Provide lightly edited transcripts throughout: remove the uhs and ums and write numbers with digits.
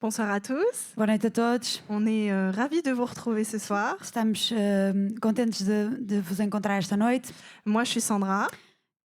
Bonsoir à tous. Boa noite a todos. On est ravis de vous retrouver ce soir. Estamos contentes de vos encontrar esta noite. Moi, je suis Sandra.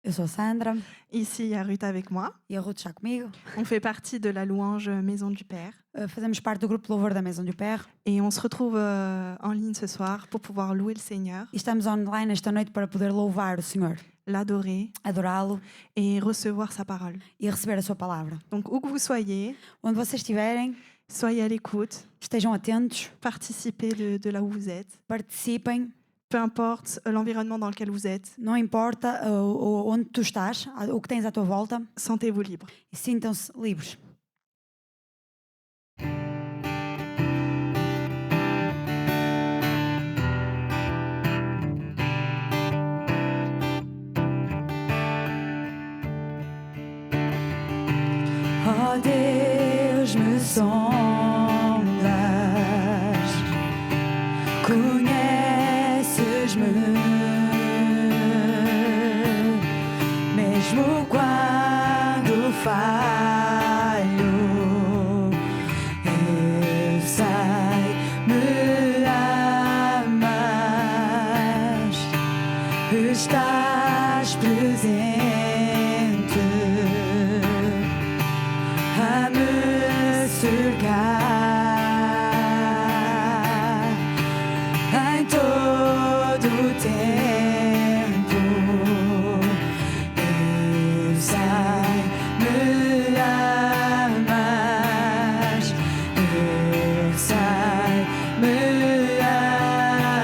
Eu sou a Sandra Ici, il y a Ruth avec moi. e a Ruth está comigo. On fait partie de la louange Maison du Père. Fazemos parte do grupo de louvor da Maison du Père Et on se retrouve en ligne ce soir pour pouvoir louer le Seigneur, e estamos online esta noite para poder louvar o Senhor, l'adorer adorá-lo et recevoir sa parole. e receber a sua palavra. Donc, où que vous soyez, Onde vocês estiverem, soyez à l'écoute, estejam atentos, participez de là où vous êtes. participem, Peu importe l'environnement dans lequel vous êtes, não importa onde tu estás, o que tens à tua volta, sentez-vous libre. e sintam-se livres. Oh Deus, me sondas, conheces-me, mesmo quando falho, eu sei, me amas, estás presente a me cercar em todo o tempo. Eu sei, me amas, eu sei, me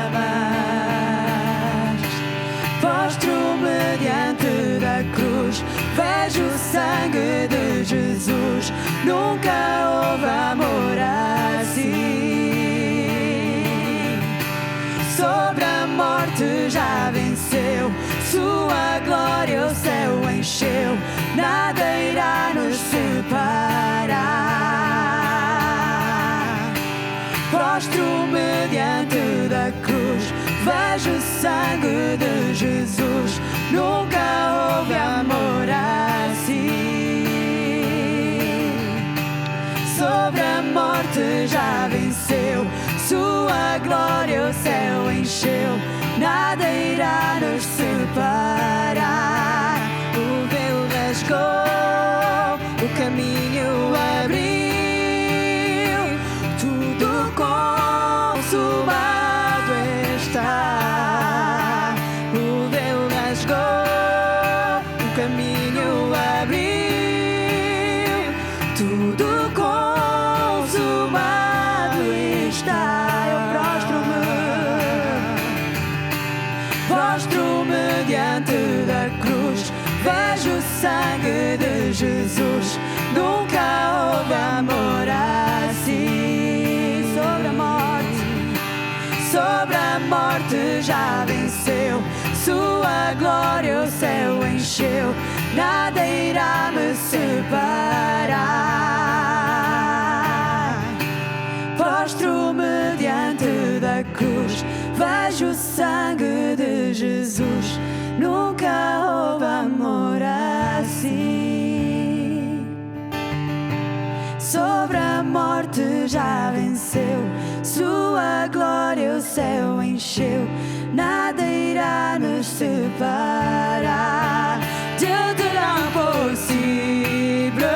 amas. Postro-me diante da cruz, vejo o sangue de Jesus. Nunca houve amor assim. Sobre a morte já venceu, sua glória o céu encheu. Nada irá nos separar. Prostro-me diante da cruz, vejo o sangue de Jesus. Nunca houve amor assim. Sobre a morte já venceu, sua glória o céu encheu. Nada irá nos separar. O véu rasgou, o caminho abriu, tudo consumado está. O véu rasgou, o caminho abriu, tudo consumado está. Eu prostro-me diante da cruz, vejo o sangue de Jesus. Nunca houve amor assim. Sobre a morte já venceu, sua glória o céu encheu. Nada irá me separar. Prostro-me diante da cruz, vejo o sangue de Jesus. Nunca houve amor assim. Sobre a morte já venceu, sua glória o céu encheu. Nada irá nos separar. Dieu de l'impossible,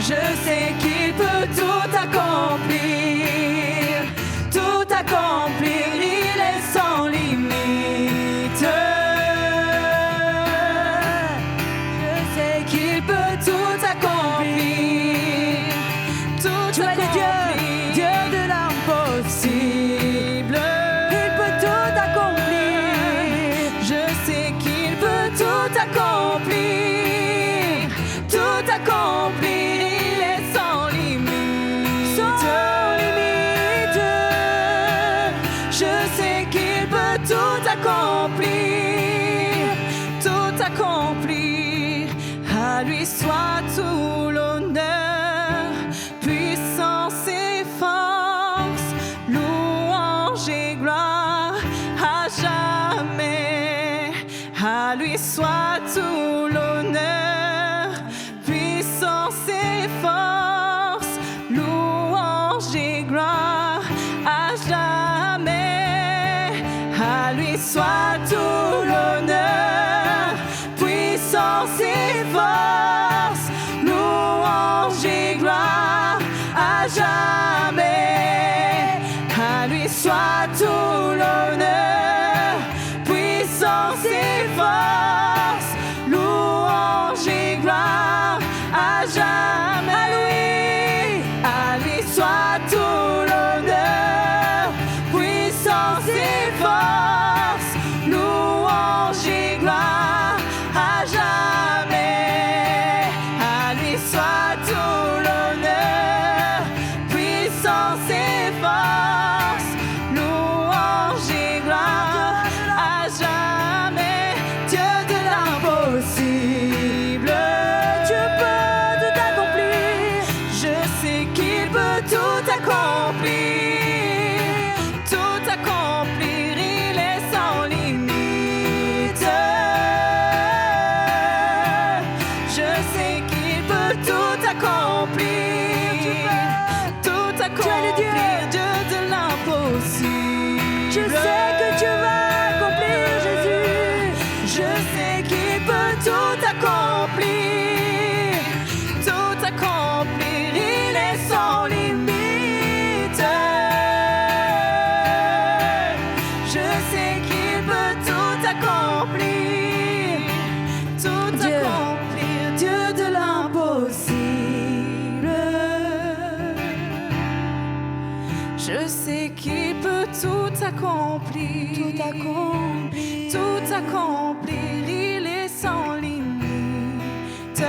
je sais qu'il peut tout accomplir, tout accomplir, il est sans limite. Je sais qu'il peut tout accomplir, tout accomplir, Dieu de l'impossible, il peut tout accomplir. Je sais qu'il peut tout accomplir, tout accomplir, il est sans limite. Sans limite. Je sais qu'il peut tout accomplir, tout accomplir. À lui soit tout l'honneur, puissance et force, louange et gloire à jamais. À lui soit tout l'honneur, puissance et soit tout l'honneur, puissance et force, louange et gloire à jamais. À lui soit tout l'honneur, puissance et force, louange et gloire à jamais. À lui soit tout l'honneur, puissance et force, louange et gloire à jamais. À lui soit tout l'honneur, puissance et force, louange et gloire à jamais. Dieu de l'impossible, Dieu peut tout accomplir. Je sais qu'il peut tout accomplir, tout accomplir. Il est sans limite. Je sais qu'il peut tout accomplir, tout accomplir. Dieu de l'impossible. Je sais que tu vas accomplir, Jésus. Je sais qu'il peut tout accomplir, tout accomplir. Il est sans limite. Je sais qu'il peut tout accomplir, tout accomplir. Dieu de l'impossible. Je sais qu'il peut tout accomplir, tout accomplir, tout accomplir. Il est sans limite.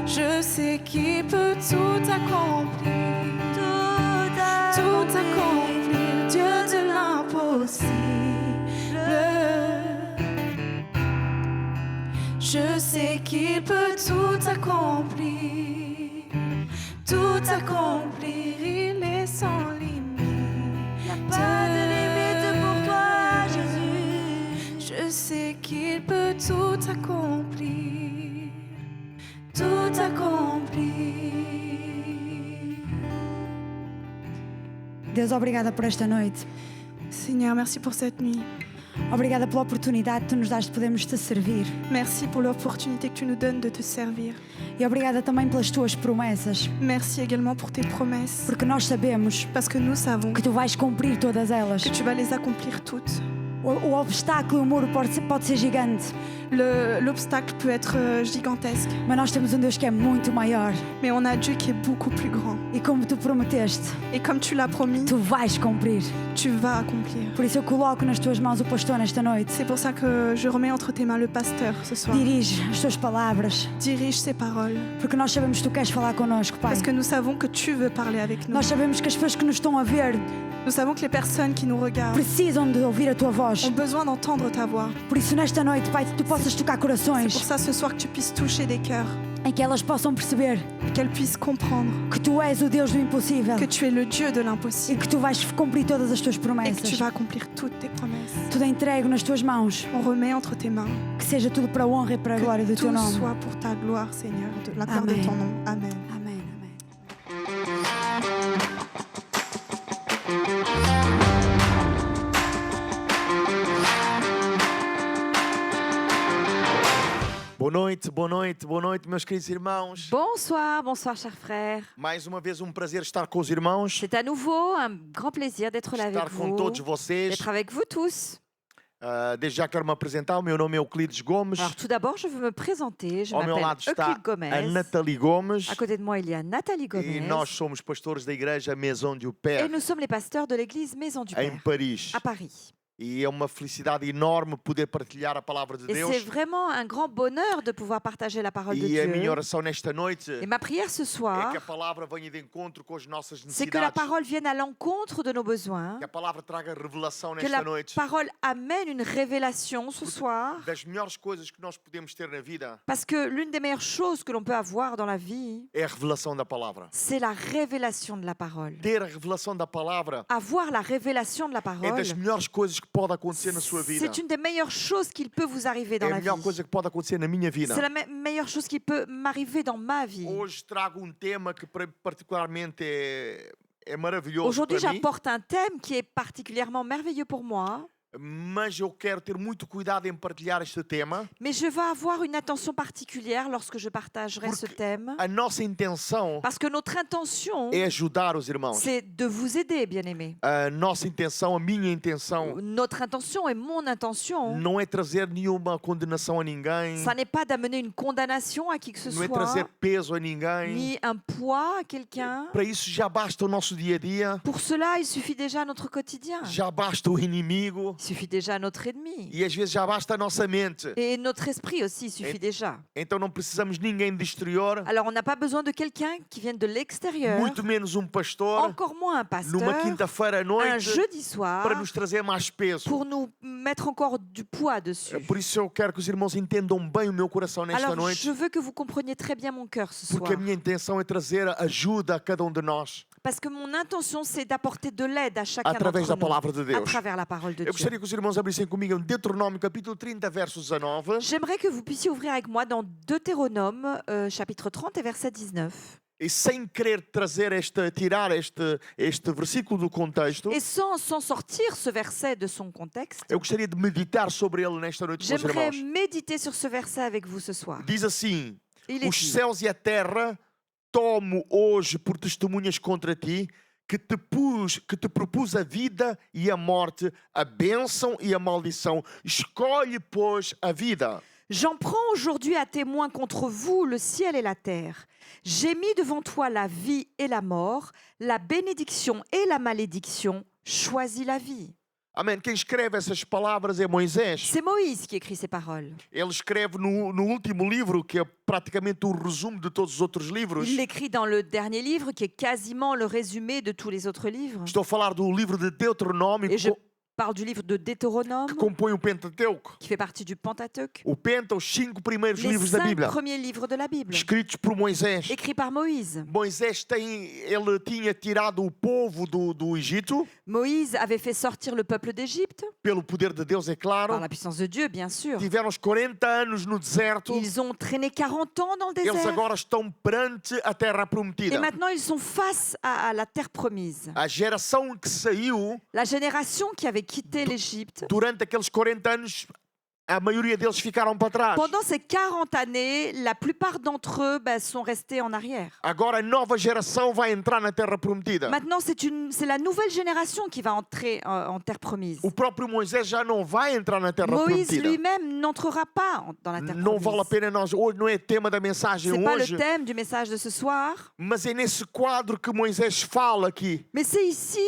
Je sais qu'il peut tout accomplir, tout accomplir. Dieu de l'impossible. Je sais qu'il peut tout accomplir, tout accomplir. Il est sans limite. Y a pas de limite pour toi, Jésus. Je sais qu'il peut tout accomplir, tout accomplir. Deus, obrigada por esta noite. Seigneur, merci pour cette nuit. Obrigada pela oportunidade que tu nos dás de podermos te servir. Merci pour l'opportunité que tu nous donnes de te servir. E obrigada também pelas tuas promessas, Merci également pour tes promesses. porque nós sabemos Parce que nous savons que tu vais cumprir todas elas. que tu vas les accomplir toutes. O obstáculo e o muro pode ser gigante, L'obstacle peut être gigantesque, mas nós temos um Deus que é muito maior. mais on a Dieu qui est beaucoup plus grand. E como tu prometeste, Et comme tu l'as promis, tu vais cumprir. tu vas accomplir. Por isso eu coloco nas tuas mãos o pastor nesta noite. C'est pour ça que je remets entre tes mains le pasteur ce soir. Dirige as tuas palavras, Dirige ses paroles, porque nós sabemos que tu queres falar connosco, Pai. parce que nous savons que tu veux parler avec nous. Nós sabemos que as pessoas que nos estão a ver Nous savons que les personnes qui nous regardent precisam de ouvir a tua voz. ont besoin d'entendre ta voix. Por isso nesta noite, Pai, tu possas tocar C'est pour corações ça ce soir que tu puisses toucher des cœurs, em que elas possam perceber qu'elles puissent comprendre que tu és o Deus do impossível que tu es le Dieu de e l'impossible que tu vais cumprir todas as tuas et que tu promessas. vas accomplir toutes tes promesses. Tudo entrego nas tuas mãos, On remet entre tes mains, que seja tudo para a honra e para a glória que do teu tout nome. soit pour ta gloire, Seigneur, de la gloire de Amen. ton nom. Amen. Amém, amém. Boa noite, meus queridos irmãos. Bonsoir, bonsoir chers frères. Mais uma vez prazer estar com os irmãos, C'est à nouveau un grand plaisir d'être là avec estar com vous, todos vocês. d'être avec vous tous. Desde já quero me apresentar, o meu nome é Euclides Gomes. Alors tout d'abord, je veux me présenter. Je Ao meu lado m'appelle está Euclide Gomez. a Nathalie Gomes À côté de moi, il y a Nathalie e Gomez. nós somos pastores da igreja Maison du Et Père nous sommes les pasteurs de l'église Maison du em Père Paris. à Paris. E é uma felicidade enorme poder partilhar a palavra de Et Deus. c'est vraiment un grand bonheur de pouvoir partager la parole de E a minha Dieu. oração nesta noite Et ma prière ce é soir, que a palavra venha de encontro com as nossas c'est que la necessidades. parole vienne à l'encontre de nos besoins, Que a palavra traga revelação que nesta la noite parole amène une révélation ce soir. das melhores coisas que nós podemos ter na vida. Parce que l'une des meilleures choses que l'on peut avoir dans la vie, É a revelação da palavra. c'est la révélation de la parole. Ter a revelação da palavra Avoir la révélation de la é parole, das melhores coisas que pode acontecer na sua vida. c'est une des meilleures choses qu'il peut vous arriver É dans a la vie. melhor coisa que pode acontecer na minha vida. C'est la meilleure chose qui peut m'arriver dans ma vie. Hoje trago tema que particularmente é maravilhoso Aujourd'hui, para mim, j'apporte un thème qui est particulièrement merveilleux pour moi, mas eu quero ter muito cuidado em partilhar este tema. mais je vais avoir une attention particulière lorsque je partagerai ce thème, A nossa intenção parce que notre intention, é ajudar os irmãos. c'est de vous aider, bien-aimés. A nossa intenção, a minha intenção, Notre intention et mon intention, não é trazer nenhuma condenação a ninguém, ça n'est pas d'amener une condamnation à qui que ce não é trazer soit, peso a ninguém. ni un poids à quelqu'un. Para isso já basta o nosso dia a dia, Pour cela, il suffit déjà notre quotidien. já basta o inimigo Il suffit déjà notre ennemi. e às vezes já basta a nossa mente. Et notre esprit aussi, il suffit déjà. Então não precisamos de ninguém de exterior, Alors, on n'a pas besoin de quelqu'un qui vienne de l'extérieur, muito menos pastor, encore moins un numa pasteur, quinta-feira à un noite, jeudi soir, para nos trazer mais peso. pour nous mettre encore du poids dessus. Por isso eu quero que os irmãos entendam bem o meu coração nesta Alors, noite, je veux que vous compreniez très bien mon cœur ce soir. porque a minha intenção é trazer ajuda a cada de nós, Parce que mon intention, c'est d'apporter de l'aide à chacun através da d'entre nous, palavra de à Deus. travers la parole de Eu Dieu. gostaria que os irmãos abrissem comigo em Deuteronômio capítulo 30, verso 19. J'aimerais que vous puissiez ouvrir avec moi dans Deutéronome, chapitre 30 et verset 19. E sem querer tirar este versículo do contexto, Et sans sortir ce verset de son contexte, eu gostaria de meditar sobre ele nesta noite com os j'aimerais irmãos. méditer sur ce verset avec vous ce soir. Diz assim: Il est os dit, céus e a terra tomo hoje por testemunhas contra ti, que te propus a vida e a morte, a bênção e a maldição. Escolhe, pois, a vida. j'en prends aujourd'hui à témoin contre vous le ciel et la terre. J'ai mis devant toi la vie et la mort, la bénédiction et la malédiction. Choisis la vie. Amém. Quem escreve essas palavras é Moisés. C'est Moïse qui écrit ces paroles. Ele escreve no último livro, que é praticamente o resumo de todos os outros livros. Il l'écrit dans le dernier livre qui est quasiment le résumé de tous les autres livres. Estou a falar do livro de Deuteronômio, Et je parle du livre de Deutéronome que compõe o Pentateuco. qui fait partie du Pentateuque. O Penta, os 5 primeiros Les livros da 5 Bíblia, premiers livres de la Bible, escritos por Moisés. écrits par Moïse. Moisés ele tinha tirado o povo do Egito, Moïse avait fait sortir le peuple d'Égypte, pelo poder de Deus, é par claro. la puissance de Dieu, bien sûr. Tiveram os 40 anos no deserto. Ils ont traîné 40 ans dans le Eles désert. agora estão perante a terra Et prometida. maintenant, ils sont face à la terre promise. A geração que saiu La génération qui avait quitté l'Égypte, durante aqueles 40 anos, a maioria deles ficaram para trás. pendant ces 40 années, la plupart d'entre eux sont restés en arrière. Agora a nova geração vai entrar na terra prometida. Maintenant, c'est la nouvelle génération qui va entrer en terre promise. O próprio Moisés já não vai entrar na terra Moïse prometida. lui-même n'entrera pas dans la terre Não vale a promise. pena nós, hoje não é tema da mensagem Ce n'est pas hoje, le thème du message de ce soir, mas é nesse quadro que Moisés fala aqui. mais c'est ici,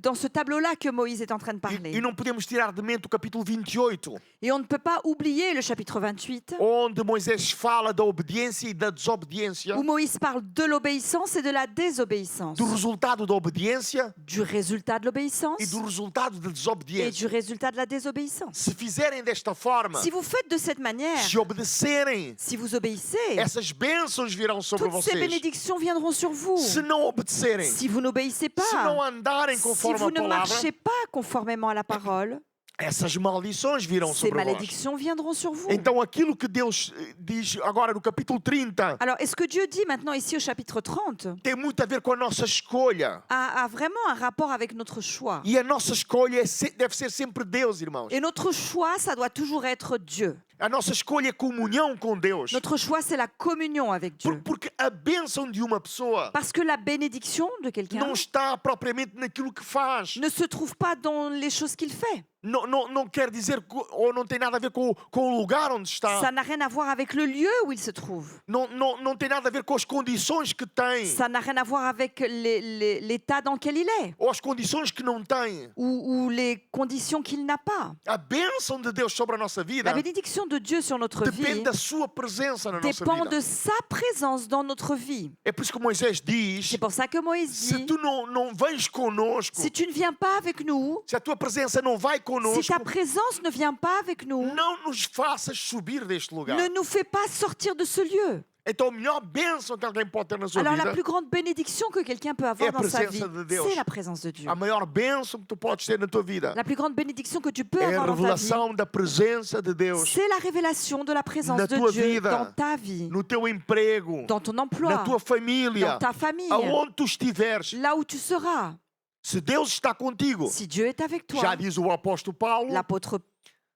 dans ce tableau-là, que Moïse est en train de E parler. não podemos tirar de mente o capítulo 28, Et on ne peut pas oublier le chapitre 28, onde Moisés fala da obediência e da desobediência, où Moïse parle de l'obéissance et de la désobéissance, do resultado da obediência du résultat de l'obéissance e do resultado da et desobediência. du résultat de la désobéissance. Se fizerem desta forma, Si vous faites de cette manière, se obedecerem, si vous obéissez, essas bênçãos virão sobre toutes ces vocês. bénédictions viendront sur vous. Se não obedecerem, Si vous n'obéissez se não pas, andarem si conforme vous a ne palavra, marchez pas conformément à la parole, essas maldições virão ces sobre vós. malédictions viendront sur vous. Então aquilo que Deus diz agora no capítulo 30 Alors, est-ce que Dieu dit maintenant ici au chapitre 30 tem muito a ver com a nossa escolha. a vraiment un rapport avec notre choix? E a nossa escolha deve ser sempre Deus, irmãos. Et notre choix, ça doit toujours être Dieu. A nossa escolha é comunhão com Deus. Notre choix, c'est la communion avec Dieu. Porque a bênção de uma pessoa Parce que la bénédiction de quelqu'un não está propriamente naquilo que faz. ne se trouve pas dans les choses qu'il fait. Não quer dizer, ou não tem nada a ver com o lugar onde está. Ça n'a rien à voir avec le lieu où il se trouve. Não tem nada a ver com as condições que tem. Ça n'a rien à voir avec l'état dans lequel il est Ou as condições que não tem. ou les conditions qu'il n'a pas. A bênção de Deus sobre a nossa vida La bénédiction de Dieu sur notre depende vie da sua presença na nossa dépend vida. de sa présence dans notre vie. É por isso que Moisés diz: C'est pour ça que Moïse se dit, tu não vens conosco, si tu ne viens pas avec nous, se a tua presença não vai si conosco, ta présence ne vient pas avec nous, não nos faças subir deste lugar. ne nous fais pas sortir de ce lieu. Então a melhor bênção que alguém pode ter na sua Alors la vida, plus grande bénédiction que quelqu'un peut avoir É a dans sa vie, presença de Deus. c'est la présence de Dieu. a maior bênção que tu podes ter na tua vida La plus grande bénédiction que tu peux é a avoir dans ta vie, revelação da presença de Deus c'est la révélation de la présence Na de tua Dieu vida, dans ta vie, no teu emprego, dans ton na emploi, tua família, dans ta famille, aonde tu estiveres. là où tu seras. Se Deus está contigo, Si Dieu est avec já toi, diz o apóstolo Paulo, l'apôtre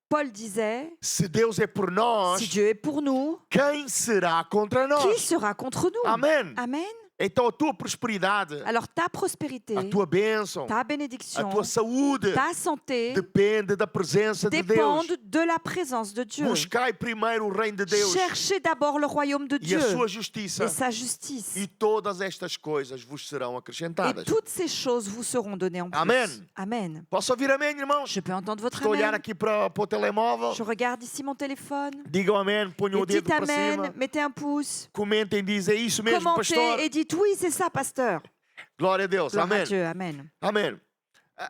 Paul disait, se Deus é por si nós, Dieu est pour nous, quem será contra qui nós? sera contre nous? Amém. Amen. Então a tua prosperidade, Alors ta prospérité, a tua bênção, ta a bénédiction, tua saúde ta santé depende da presença de Deus. dépendent de la présence de Dieu. Buscai primeiro o reino de Deus Cherchez d'abord le royaume de e Dieu a sua justiça, et sa justice. e todas estas coisas vos serão Et acrescentadas. toutes ces choses vous seront données en plus. Amen. Amen. Posso ouvir amém, irmãos? Je peux entendre votre Estou a olhar amen. aqui para o telemóvel. Je regarde ici mon téléphone. Digam amém, ponham Et o dedo dites para amen, cima. mettez un pouce. Comentem, dizem isso mesmo, pastor. Commentez et dites oui, c'est ça, pasteur. Glória a Deus. Gloire à Amém. Dieu, amen. Amém.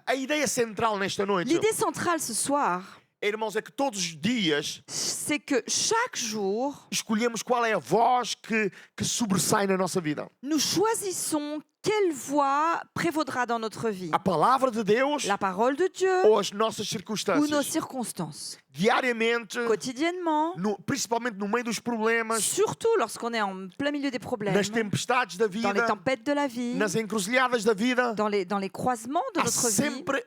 A ideia central nesta noite, L'idée centrale ce soir, irmãos, é que todos os dias c'est que chaque jour, escolhemos qual é a voz que sobressai na nossa vida. nous choisissons quelle voix prévaudra dans notre vie. A palavra de Deus La parole de Dieu ou as nossas ou nos circunstâncias. circonstances. Diariamente, Quotidiennement, principalmente no meio dos problemas, surtout lorsqu'on est en plein milieu des problèmes, nas tempestades da dans les vida, tempêtes de la vie, nas encruzilhadas da vida, dans les croisements de há notre vie, sempre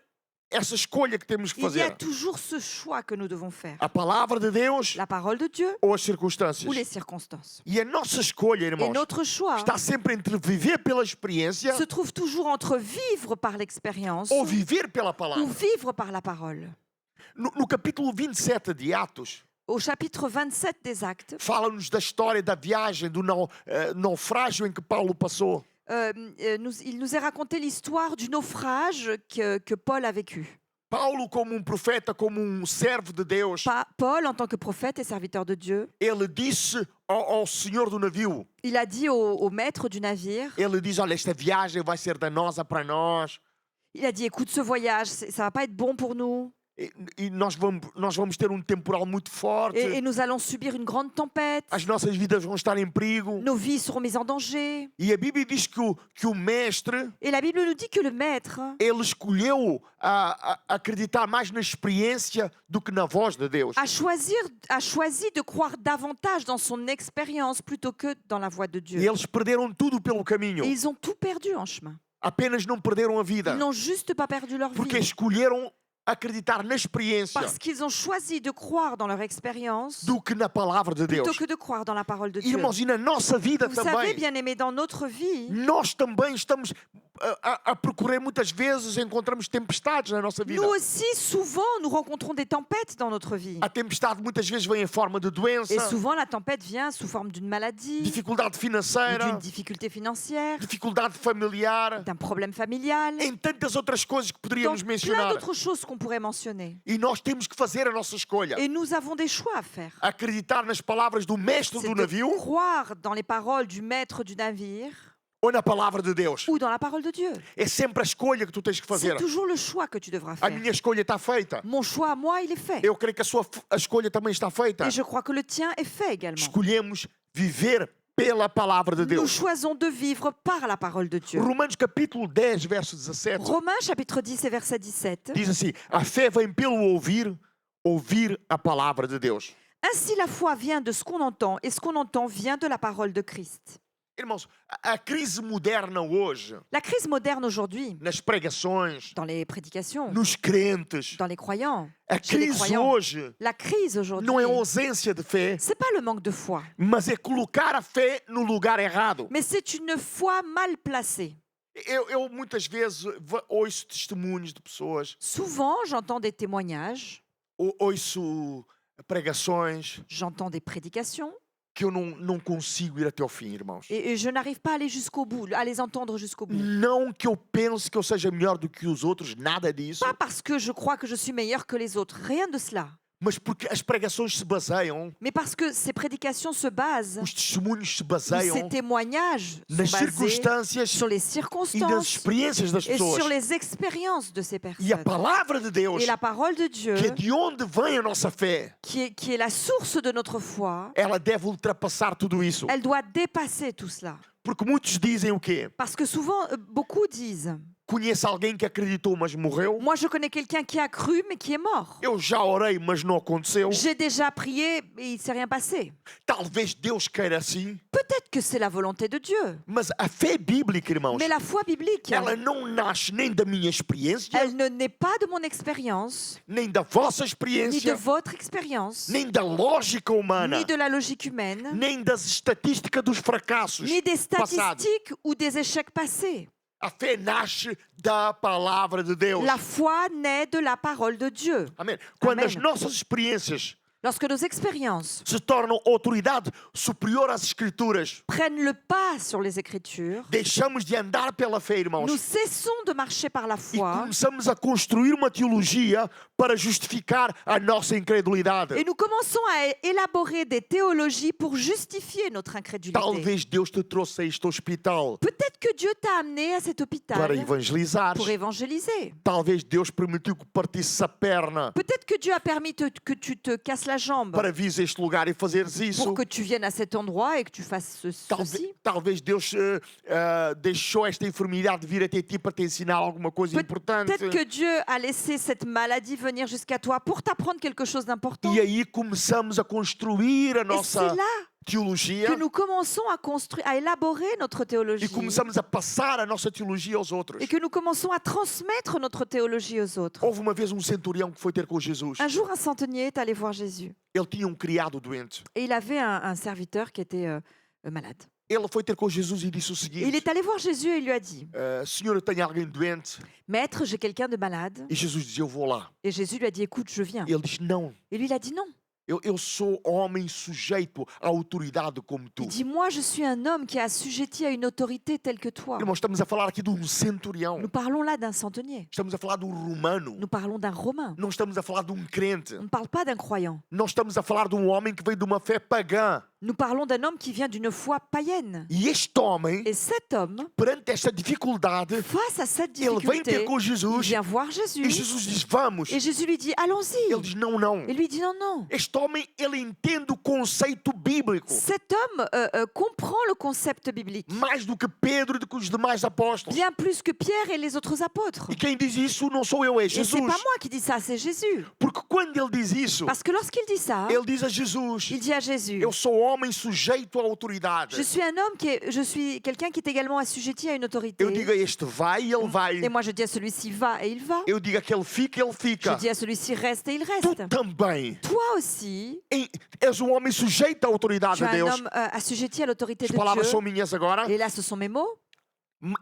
essa escolha que temos que il y a fazer. toujours ce choix que nous devons faire. A palavra de Deus La parole de Dieu ou as circunstâncias. ou les circonstances. E a nossa escolha, Et irmãos, notre choix está sempre entre viver pela experiência se trouve toujours entre vivre par l'expérience ou viver pela ou palavra. vivre par la parole. No capítulo 27 de Atos, Au chapitre 27 des Actes, fala-nos da história da viagem, do naufrágio em que Paulo passou. il nous est raconté l'histoire du naufrage que Paul a vécu. Paulo, como profeta, como servo de Deus, Paul, en tant que prophète et serviteur de Dieu, ele disse ao senhor do navio, il a dit au maître du navire, ele diz, olha, esta viagem vai ser danosa para nós, il a dit, écoute, ce voyage, ça va pas être bon pour nous. e nós vamos ter temporal muito forte, Et nous allons subir une grande tempête. as nossas vidas vão estar em perigo. Nos vies seront mises en danger. E a Bíblia diz que o mestre, Et la Bible nous dit que le maître, ele escolheu acreditar mais na experiência do que na voz de Deus. a choisi de croire davantage dans son expérience plutôt que dans la voix de E Dieu. eles perderam tudo pelo caminho. Et ils ont tout perdu en chemin. Apenas não perderam a vida. Ils n'ont juste pas perdu leur Porque vie. escolheram acreditar na experiência Parce qu'ils ont choisi de croire dans leur expérience do que na palavra de Deus. plutôt que de croire dans la parole de Dieu. Irmãos, e na nossa vida Vous savez, também, bien aimés, dans notre vie, nós também estamos a percorrer muitas vezes, encontramos tempestades na nossa vida. nous aussi, souvent, nous rencontrons des tempêtes dans notre vie. A tempestade muitas vezes vem em forma de doença, Et souvent, la tempête vient sous forme d'une maladie, dificuldade ou financeira, d'une difficulté financière, dificuldade familiar, d'un problème familial, em tantas outras coisas que dans poderíamos plein mencionar. d'autres choses qu'on pourrait mentionner. E nós temos que fazer a nossa escolha. Et nous avons des choix à faire. Acreditar nas palavras do mestre C'est do de navio croire dans les paroles du maître du navire ou na palavra de Deus. ou dans la parole de Dieu. É sempre a escolha que tu tens que fazer. C'est toujours le choix que tu devras A faire. minha escolha está feita. Mon choix à moi, il est fait. Eu creio que a escolha também está feita. Et je crois que le tien est fait également. Escolhemos viver pela palavra de Nous Deus. choisissons de vivre par la parole de Dieu. Romanos capítulo 10, verso 17, Romains chapitre 10 et verset 17. diz assim: a fé vem pelo ouvir a palavra de Deus. Ainsi la foi vient de ce qu'on entend et ce qu'on entend vient de la parole de Christ. Irmãos, a crise moderna hoje, La crise moderne aujourd'hui, nas pregações, dans les prédications, nos crentes, dans les croyants, a chez les crise croyants, hoje la crise aujourd'hui, não é ausência de fé, c'est pas le manque de foi, mas é colocar a fé no lugar errado. mais c'est une foi mal placée. Eu muitas vezes ouço testemunhos de pessoas, Souvent, j'entends des témoignages, ouço pregações j'entends des prédications, que eu não consigo ir até ao fim, irmãos. et je n'arrive pas à aller jusqu'au bout, à les entendre jusqu'au bout. Não que eu pense que eu seja melhor do que os outros, nada disso. Pas parce que je crois que je suis meilleur que les autres, rien de cela. mas porque as pregações se baseiam, mais parce que ces prédications se basent, os testemunhos se ou ces baseiam témoignages sont nas basés circunstâncias sur les e nas circonstances experiências das et sur pessoas. les expériences de ces E a personnes. palavra de Deus, Et la parole de Dieu, que é de onde vem a nossa fé, qui est la source de notre foi, ela deve ultrapassar tudo isso. elle doit dépasser tout cela. Porque muitos dizem o quê? Parce que souvent, beaucoup disent, Conheço alguém que acreditou, mas morreu. moi je connais quelqu'un qui a cru mais qui est mort. Eu já orei, mas não aconteceu. J'ai déjà prié et il ne s'est rien passé. Talvez Deus queira assim. Peut-être que c'est la volonté de Dieu. Mas a fé bíblica, irmãos, Mais la foi biblique, ela não nasce nem da minha experiência, elle ne naît pas de mon expérience, nem da vossa ni de experiência, votre expérience, nem da lógica humana, ni de la logique humaine, nem das estatísticas dos fracassos ni des passados. statistiques ou des échecs passés. A fé nasce da palavra de Deus. La foi naît de la parole de Dieu. Amém. Quando Amém. as nossas experiências Lorsque nos expériences se tornam autoridade superior às Escrituras, prennent le pas sur les Écritures, deixamos de andar pela fé, irmãos, nous cessons de marcher par la e foi começamos a construir uma teologia para justificar a nossa incredulidade. et nous commençons à élaborer des théologies pour justifier notre incrédulité. Talvez Deus te trouxe a este hospital Peut-être que Dieu t'a amené à cet para hôpital evangelizar. pour évangéliser. Talvez Deus permitiu que partisse a perna Peut-être que Dieu a permis que tu te casses la jambe para vires a este lugar e fazeres isso. pour que tu viennes à cet endroit et que tu fasses ceci. Talvez Deus deixou esta enfermidade vir até ti para te ensinar alguma coisa importante. Peut-être que Dieu a laissé cette maladie venir jusqu'à toi pour t'apprendre quelque chose d'important. E aí começamos a construir a Et c'est nossa là teologia que nous commençons à construire, à élaborer notre théologie. e começamos a passar a nossa teologia aos outros. Et que nous commençons à transmettre notre théologie aux autres. Houve uma vez centurião que foi ter com Jesus. Un jour, un centenier est allé voir Jésus. Ele tinha criado doente. Et il avait un serviteur qui était malade. Ele foi ter com Jesus e disse o Et il seguinte: est allé voir Jésus et il lui a dit, Senhor, eu tenho alguém doente. Maître, j'ai quelqu'un de malade. E Jesus dizia: Eu vou lá. Et Jésus lui a dit, écoute, je viens. E ele disse: Não, Et lui, il a dit non. eu sou homem sujeito à autoridade como tu. Il dit, moi, je suis un homme qui est assujetti à une autorité telle que toi. Irmãos, estamos a falar aqui de centurião. Nous parlons là d'un centenier. Estamos a falar de romano. Nous parlons d'un Romain. Não estamos a falar de crente. On ne parle pas d'un croyant. Não estamos a falar de homem que veio de uma fé pagã. Nous parlons d'un homme qui vient d'une foi païenne. E este homem, Et cet homme, perante esta dificuldade, face à cette ele vem ter difficulté, com il Jesus vient voir e Jésus. Jesus diz: Vamos. Et Jésus lui dit, allons-y. Ele diz: Não, não. Et lui dit, non, non. Este homem, ele entende o conceito bíblico. Cet homme comprend le concept biblique. Mais do que Pedro e do que os demais apóstolos. Bien plus que Pierre et les autres apôtres. E quem diz isso não sou eu, é Et c'est Jesus. pas moi qui dis ça, c'est Jésus. Porque quando ele diz isso, Parce que lorsqu'il dit ça, ele diz a Jesus: il dit à Jésus, Eu sou homem sujeito à autoridade. je suis un homme je suis quelqu'un qui est également assujetti à une autorité. Eu digo a este vai e ele vai. Et moi je dis à celui-ci va et il va. Eu digo a aquele fica, ele Je fica. dis à celui-ci reste et il Tu reste. também Toi aussi, és um homem sujeito à autoridade tu de es un Deus. homme assujetti à l'autorité As de palavras Dieu. são minhas agora. Et là, ce sont mes mots.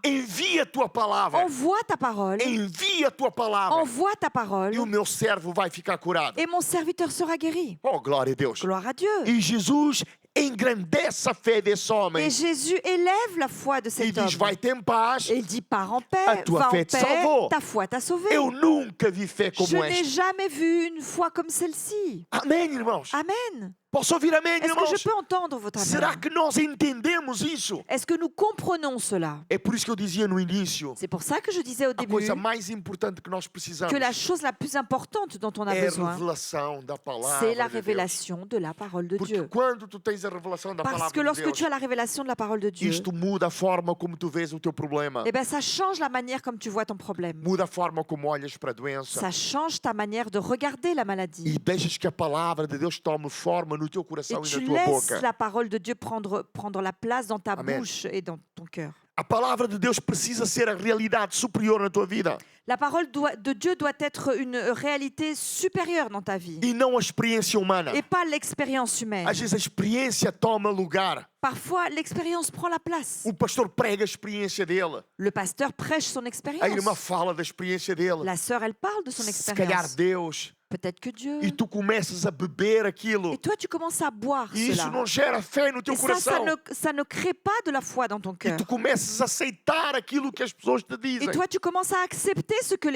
Envia a tua palavra. Envoie ta parole. Envia a tua palavra. Envoie ta parole. E o meu servo vai ficar curado. Et mon serviteur sera guéri. Oh, glória a Deus. Gloire à Dieu. E Jesus engrandece a fé desse Et homem. Jésus élève la foi de E cet diz: homme. Vai-te em paz. Et il dit, pars en A paix, tua va en fé te paix, salvou. ta foi t'a sauvé. Eu nunca vi fé Je como n'ai esta. jamais vu une foi comme celle-ci. Amém, irmãos? Amen. Posso ouvir amém, Est-ce que irmãos? je peux entendre votre Será amen? que nós entendemos isso? Est-ce que nous comprenons cela? É por isso que eu dizia no início: C'est pour ça que je disais au a début coisa mais importante que nós precisamos que la chose la plus importante dont on a é a besoin, revelação da palavra c'est la de Deus. révélation de la parole de Porque Dieu. quando tu tens a revelação da Parce palavra que de lorsque Deus, tu as la révélation de la parole de Dieu, isto muda a forma como tu vês o teu problema. eh ben, ça change la manière comme tu vois ton problème. Muda a forma como olhas para a doença. Ça change ta manière de regarder la maladie. E deixas que a palavra de Deus tome forma no teu Et coração e tu na tua laisses boca. la parole de Dieu prendre la place dans ta Amen. bouche et dans ton cœur. A palavra de Deus precisa ser a realidade superior na tua vida La parole de Dieu doit être une réalité supérieure dans ta vie e não a experiência humana. et pas l'expérience humaine. Às vezes a experiência toma lugar. Parfois, l'expérience prend la place. O pastor prega a experiência dele. Le pasteur prêche son A irmã expérience. fala da experiência dele. La sœur, elle parle de son Se calhar expérience. Deus. Peut-être que Dieu. E tu começas a beber aquilo. Et toi, tu commences à boire E isso cela. não gera fé no teu Et ça coração. ça ne crée pas de la foi dans ton E cœur. tu começas a aceitar aquilo que as pessoas te Et dizem. toi, tu commences à accepter Écoutez ce que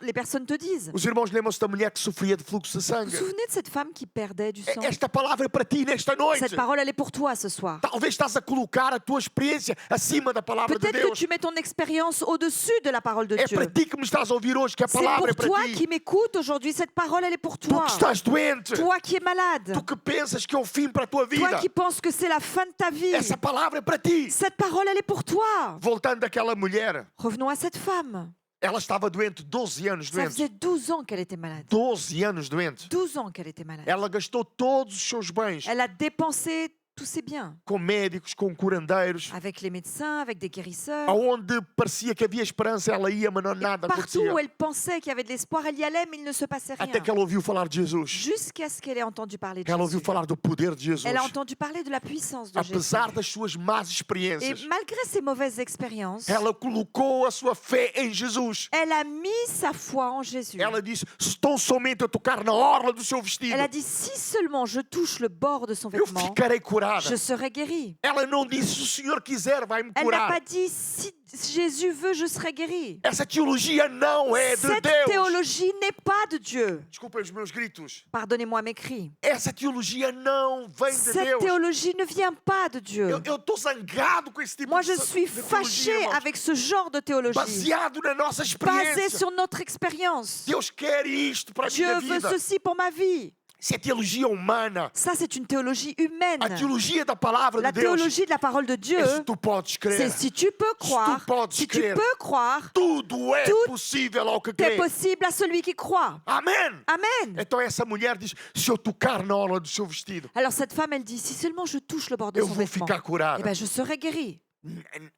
les personnes te disent. Os irmãos lembram-se da mulher que sofria de fluxo de Vous sangue? vous souvenez de cette femme qui perdait du sang? Esta palavra é para ti nesta noite. Cette parole, elle est pour toi ce soir. Talvez estás a colocar a tua experiência acima da palavra de Peut-être que Deus. tu mets ton expérience au-dessus de la parole de É Dieu. para ti que me estás a ouvir hoje que a C'est palavra é pour para toi ti. qui m'écoutes aujourd'hui. Cette parole, elle est pour Tu toi. que estás doente. Toi qui es malade. Tu que pensas que é o fim para a tua Toi vida. qui penses que c'est la fin de ta vie. Essa palavra é para ti. Cette parole, elle est pour toi. Voltando daquela mulher, Revenons à cette femme. ela estava doente 12 anos Ça doente. faisait 12 ans qu'elle était malade. 12 anos doente. 12 ans qu'elle était malade. Ela gastou todos os seus bens Elle a dépensé tous ses biens com médicos, com curandeiros. avec les médecins, avec des guérisseurs. Aonde parecia que havia esperança, ela ia, mas não, nada Partout acontecia. où elle pensait qu'il y avait de l'espoir, elle y allait, mais il ne se passait rien. Até que ela ouviu falar de Jesus. Jusqu'à ce qu'elle ait entendu parler de Que ela ouviu Jésus. falar do poder de Jesus. Elle a entendu parler de la puissance de Jésus. Apesar das suas más Et experiências, malgré ses mauvaises expériences, ela colocou a sua fé em Jesus. elle a mis sa foi en Jésus. Ela disse: se tão somente a tocar na orla do seu vestido, Elle a dit, si seulement je touche le bord de son eu vêtement, ficarei curada. je serai guérie. Ela não disse: se o Senhor quiser, vai me Elle n'a curar. pas dit, si Jésus veut, je serai guérie. Essa teologia não é de Cette Deus. théologie n'est pas de Dieu. Desculpem os meus gritos. Pardonnez-moi mes cris. Essa teologia não vem de Cette Deus. théologie ne vient pas de Dieu. Eu estou zangado com esse tipo Moi, de je suis de teologia, fâchée irmãos. avec ce genre de théologie, Baseado na nossa basée experiência. sur notre expérience. Deus quer isto para a Dieu minha veut vida. ceci pour ma vie. Isso é teologia humana. Ça, c'est une théologie humaine. A teologia da palavra La de Deus. théologie de la parole de Dieu, É se tu podes c'est crer. si tu peux croire, podes si tu crer. peux croire, Tudo é Tudo possível ao que c'est crê. possible à celui qui croit. Amém. Amen. Então essa mulher diz: se eu tocar na orla do seu vestido, Alors cette femme, elle dit, si seulement je touche le bord de eu son vou vêtement, ficar eh curada. ben, je serai guérie.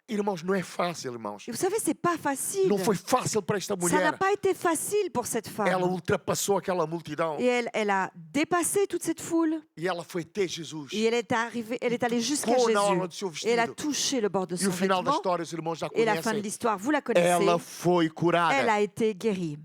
Irmãos, não é fácil, irmãos. Et vous savez, c'est pas facile. Não foi fácil para esta Ça n'a mulher. pas été facile pour cette Ela femme. ultrapassou aquela multidão Et elle a dépassé toute cette foule. e ela foi até Jesus. Et elle est arrivée, elle est allée jusqu'à Tocou na orla Jésus. do seu Et elle a vestido. touché le bord de E son o final da vêtement. história, os irmãos já Et la fin de conhecem. l'histoire, vous la connaissez. Ela foi Elle curada. a été guérie.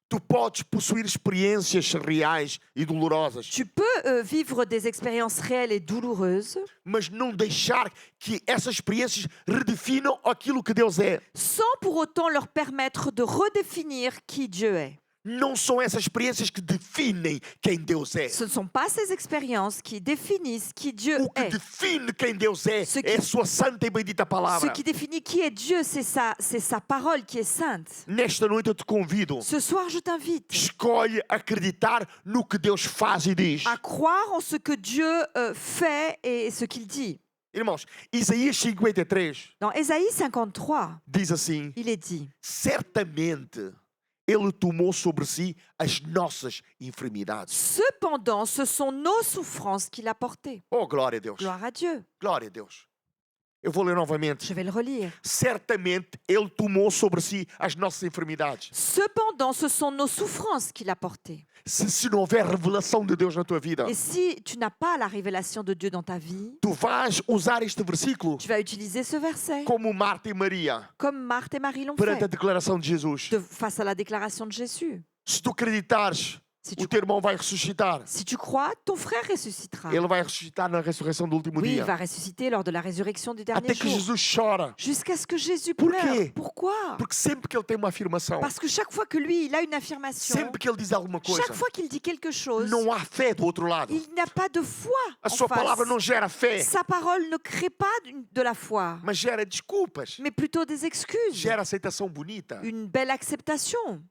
Tu podes possuir experiências reais e dolorosas, Tu peux vivre des expériences réelles et douloureuses mas não deixar que essas experiências redefinam aquilo que Deus é. sans pour autant leur permettre de redéfinir qui Dieu est. Não são essas experiências que definem quem Deus é. Ce ne sont pas ces expériences qui définissent qui Dieu O que est. define quem Deus é Ce é a sua santa e bendita Ce palavra. qui définit qui est Dieu, c'est sa parole qui est sainte. Nesta noite eu te convido. Ce soir, je t'invite Escolhe acreditar no que Deus faz e diz. à croire en ce que Dieu fait et ce qu'il dit. Irmãos, Isaías 53 Dans Ésaïe 53, diz assim: il est dit, certamente Ele tomou sobre si as nossas enfermidades. cependant, ce sont nos souffrances qu'il a portées. Oh, glória a Deus. Gloire à Dieu. Glória a Deus. Eu vou ler novamente. Je vais le relire. Certamente Ele tomou sobre si as nossas enfermidades. Cependant, ce sont nos souffrances qu'il a portées. Se não houver revelação de Deus na tua vida, Et si tu n'as pas la révélation de Dieu dans ta vie, tu vais usar este versículo tu vas utiliser ce verset, como Marta e Maria comme Marthe et Marie l'ont perante a fait, declaração de Jesus. face à la déclaration de Jésus. Se tu acreditares, Si o tu, teu irmão vai ressuscitar. si tu crois, ton frère ressuscitera. Ele vai ressuscitar na ressurreição do último Oui, il dia. va ressusciter lors de la résurrection du dernier Até que jour. Jesus chora. Jusqu'à ce que Jésus Por pleure. quê? Pourquoi? Porque sempre que ele tem uma afirmação, Parce que chaque fois que lui, il a une affirmation, sempre que ele diz alguma coisa, chaque fois qu'il dit quelque chose, não há fé do outro lado. il n'a pas de foi A en sua palavra não face. gera fé, Sa parole ne crée pas de la foi, mas gera desculpas. mais plutôt des excuses, Gera aceitação bonita. une belle acceptation.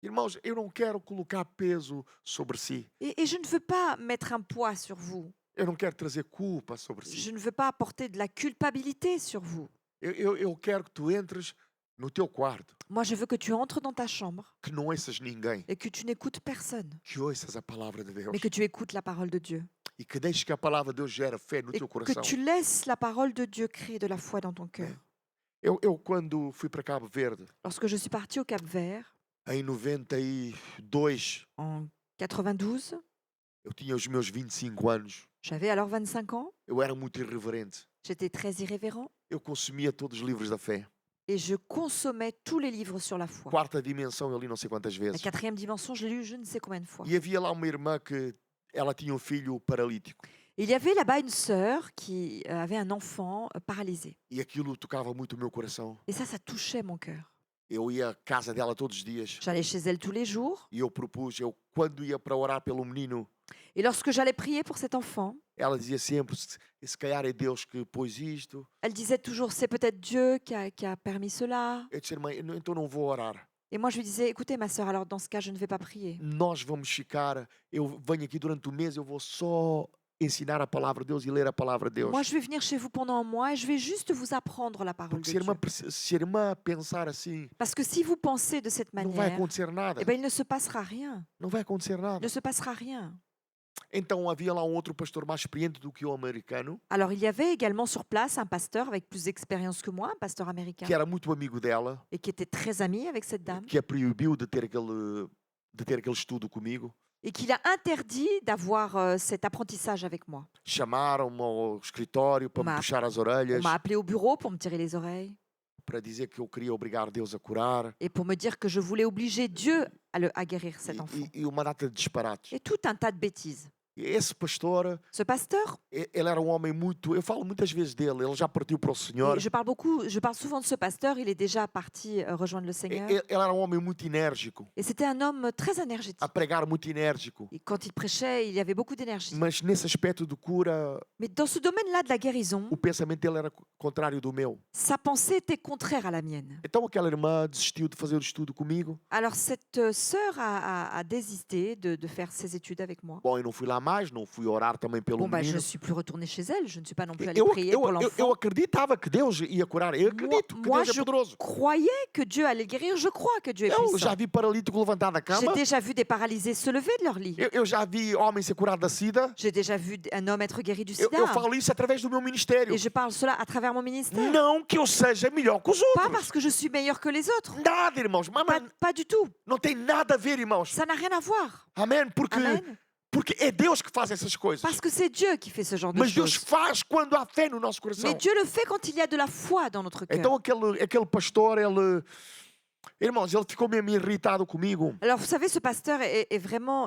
Irmãos, eu não quero colocar peso sobre si. Et je ne veux pas mettre un poids sur vous. Eu não quero trazer culpa sobre Je si. ne veux pas apporter de la culpabilité sur vous. Eu quero que tu entres no teu quarto, Moi, je veux que tu entres dans ta chambre que não ouças ninguém, et que tu n'écoutes personne, que ouças a palavra de Deus mais que tu écoutes la parole de Dieu. e que deixes que a palavra de Deus gere fé no Et teu que coração. tu laisses la parole de Dieu créer de la foi dans ton cœur. Eu quando fui para Cabo Verde, Lorsque je suis partie au Cap-Vert, em 92, en 92, eu tinha os meus 25 anos. j'avais alors 25 ans, Eu era muito irreverente. j'étais très irrévérent Eu consumia todos os livros da fé. et je consommais tous les livres sur la foi. Quarta dimensão, eu li não sei quantas La vezes. 4e dimension, je l'ai lu je ne sais combien de fois. E havia lá uma irmã que ela tinha um filho paralítico. Il y avait là-bas une sœur qui avait un enfant paralysé. E aquilo tocava muito o meu coração. Et ça touchait mon cœur. Eu ia à casa dela todos os dias J'allais chez elle tous les jours. e eu propus, quando ia para orar pelo menino, Et lorsque j'allais prier pour cet enfant, ela dizia sempre, se calhar é Deus que pôs isto. elle disait toujours, c'est peut-être Dieu qui a permis cela. Eu disse, irmã, então não vou orar. Et moi, je lui disais, écoutez, ma sœur, alors dans ce cas, je ne vais pas prier. Nós vamos ficar, eu venho aqui durante o mês, eu vou só ensinar a palavra de Deus e ler a palavra de Deus. Moi, je vais venir chez vous pendant un mois et je vais juste vous apprendre la parole Porque de Dieu. se a irmã pensar assim, Parce que si vous pensez de cette não vai manière, acontecer nada. eh ben, il ne se passera rien. Não vai acontecer Il nada. ne se passera rien. Então havia lá outro pastor mais experiente do que o americano, Alors, il y avait également sur place un pasteur avec plus d'expérience que moi, un pasteur américain, que era muito amigo dela, et qui était très ami avec cette dame, que a proibiu de ter aquele estudo comigo. et qui l'a interdit d'avoir cet apprentissage avec moi. Chamaram-me ao escritório para me Uma- puxar as On orelhas, m'a appelé au bureau pour me tirer les oreilles para dizer que eu queria obrigar Deus a curar et pour me dire que je voulais obliger Dieu à guérir cet enfant. e uma data de disparates. Et tout un tas de bêtises. E esse pastor, Ce pasteur, ele era um homem muito. Eu falo muitas vezes dele, ele já partiu para o Senhor. et je parle souvent de ce pasteur, il est déjà parti rejoindre le Seigneur. Ele era um homem muito enérgico, Et c'était un homme très énergétique. a pregar muito enérgico. Et quand il prêchait, il y avait beaucoup d'énergie. Mas nesse aspecto de cura, Mais dans ce domaine-là de la guérison, o pensamento dele era contrário do meu. sa pensée était contraire à la mienne. Então aquela irmã desistiu de fazer o estudo comigo. Alors cette sœur a désisté de faire ses études avec moi. Bom, eu não fui lá mais, não fui orar também pelo Bon, bah, je menino. ne suis plus retournée chez elle, je ne suis pas non plus allée Eu, prier eu, pour eu, eu l'enfant. acreditava que Deus ia curar. Eu acredito que moi, Deus é je poderoso. croyais que Dieu allait le guérir, je crois que Dieu est Eu puissant. já vi paralítico levantar da J'ai cama. déjà vu des paralysés se lever de leur lit. Eu já vi homem ser curado da sida. J'ai déjà vu un homme être guéri du Eu sida. falo isso através do meu ministério. Et je parle cela à travers mon ministère. Não que eu seja melhor que os Pas outros. parce que je suis meilleure que les autres. Nada, irmãos. Pas du tout. Não tem nada a ver, irmãos. Ça n'a rien à voir. Amém? Amen. Porque é Deus que faz essas coisas. Parce que c'est Dieu qui fait ce genre de Mas Deus choses. faz quando há fé no nosso coração. Mais Dieu le fait quand il y a de la foi dans notre cœur. Então aquele pastor, ele... Irmãos, ele ficou mesmo irritado comigo. Alors, vous savez, ce pasteur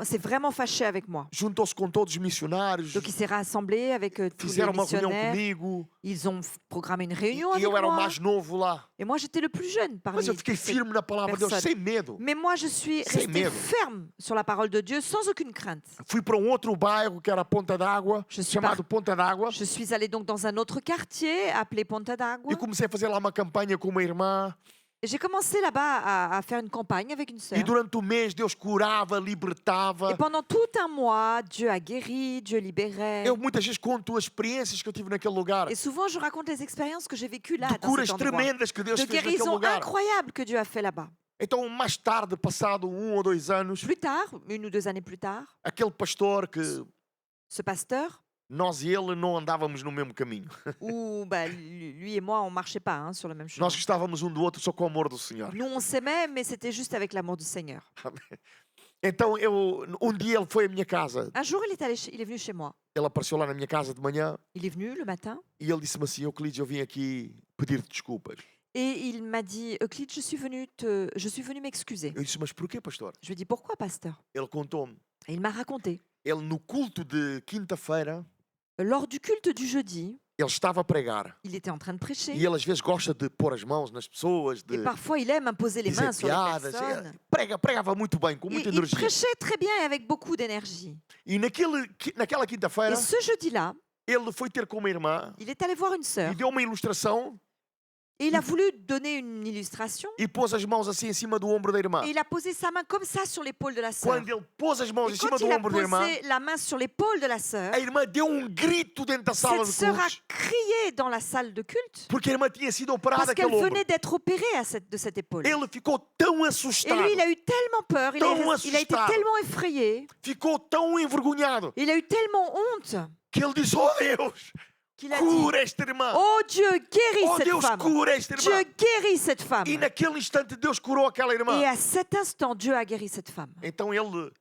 s'est vraiment fâché avec moi. Juntou-se com todos os missionários. Donc, il s'est rassemblé avec tous les Fizeram uma reunião missionnaires. comigo. Ils ont programmé une réunion E avec eu era o moi. mais novo lá. Et moi, j'étais le plus jeune parmi Mas eu fiquei ces firme na palavra de Deus, personnes. sem medo. Mais moi, je suis Sem restée medo. ferme sur la parole de Dieu sans aucune crainte. Fui para outro bairro que era Ponta d'Água, Je suis chamado Ponta d'Água. Je suis allée donc dans un autre quartier appelé Ponta d'Água. E comecei a fazer lá uma campanha com uma irmã. Et j'ai commencé là-bas à faire une campagne avec une sœur. E durante o mês Deus curava, libertava. Et pendant tout un mois, Dieu a guéri, Dieu libérait. Eu muitas vezes conto as experiências que eu tive naquele lugar. Et souvent, je raconte les expériences que j'ai vécues là, De dans curas cet endroit. tremendas que Deus De fez naquele guérison lugar. incroyable que Dieu a fait là-bas. Então, mais tarde, passado 1 ou 2 anos, Plus tard, 1 ou 2 années plus tard, aquele pastor que ce pasteur, nós e ele não andávamos no mesmo caminho. où bah, lui et moi, on marchait pas hein, sur le même chemin. Nós gostávamos um do outro só com o amor do Senhor. Nous, on s'aimait, mais c'était juste avec l'amour du Seigneur. Então, um dia ele foi à minha casa. Un jour, il est venu chez moi. Ele apareceu lá na minha casa de manhã Il est venu le matin e ele disse-me assim: Euclides, eu vim aqui pedir-te desculpas. et il m'a dit, Euclide, je suis venu m'excuser. Eu disse: Mas porquê, pastor? Je lui ai dit, pourquoi, pasteur? Ele contou-me. Et il m'a raconté. Ele, no culto de quinta-feira, Lors du culte du jeudi, ele estava a pregar. il était en train de prêcher. E ele às vezes gosta de pôr as mãos nas pessoas, de Et parfois, il aime imposer les dizer mains sur les piadas. personnes. Pregava muito bem, com muita Il energia. prêchait très bien et avec beaucoup d'énergie. E naquela quinta-feira, Et ce jeudi-là, ele foi ter com uma irmã il est allé voir une sœur e deu uma ilustração et il a voulu donner une illustration. e pôs as mãos assim em cima do ombro da irmã. Et il a posé sa main comme ça sur l'épaule de la sœur. Quando ele pôs as mãos Et em cima quand do il a ombro da irmã, posé la main sur l'épaule de la sœur, a irmã deu grito dentro da sala cette de sœur a cultos, crié dans la salle de culte porque a irmã tinha sido operada parce qu'elle daquele ombro. venait d'être opérée de cette épaule. Ele ficou tão Et assustado, lui, il a eu tellement peur, il a été assustado. tellement effrayé, ficou tão envergonhado, il a eu tellement honte que ele disse: Oh Deus, qu'il a dit, cura esta irmã. oh Dieu, guéris Oh cette Deus, femme. cura esta Dieu irmã. guérit cette femme. E naquele instante Deus curou aquela irmã. Et à cet instant, Dieu a guéri cette femme. Então ele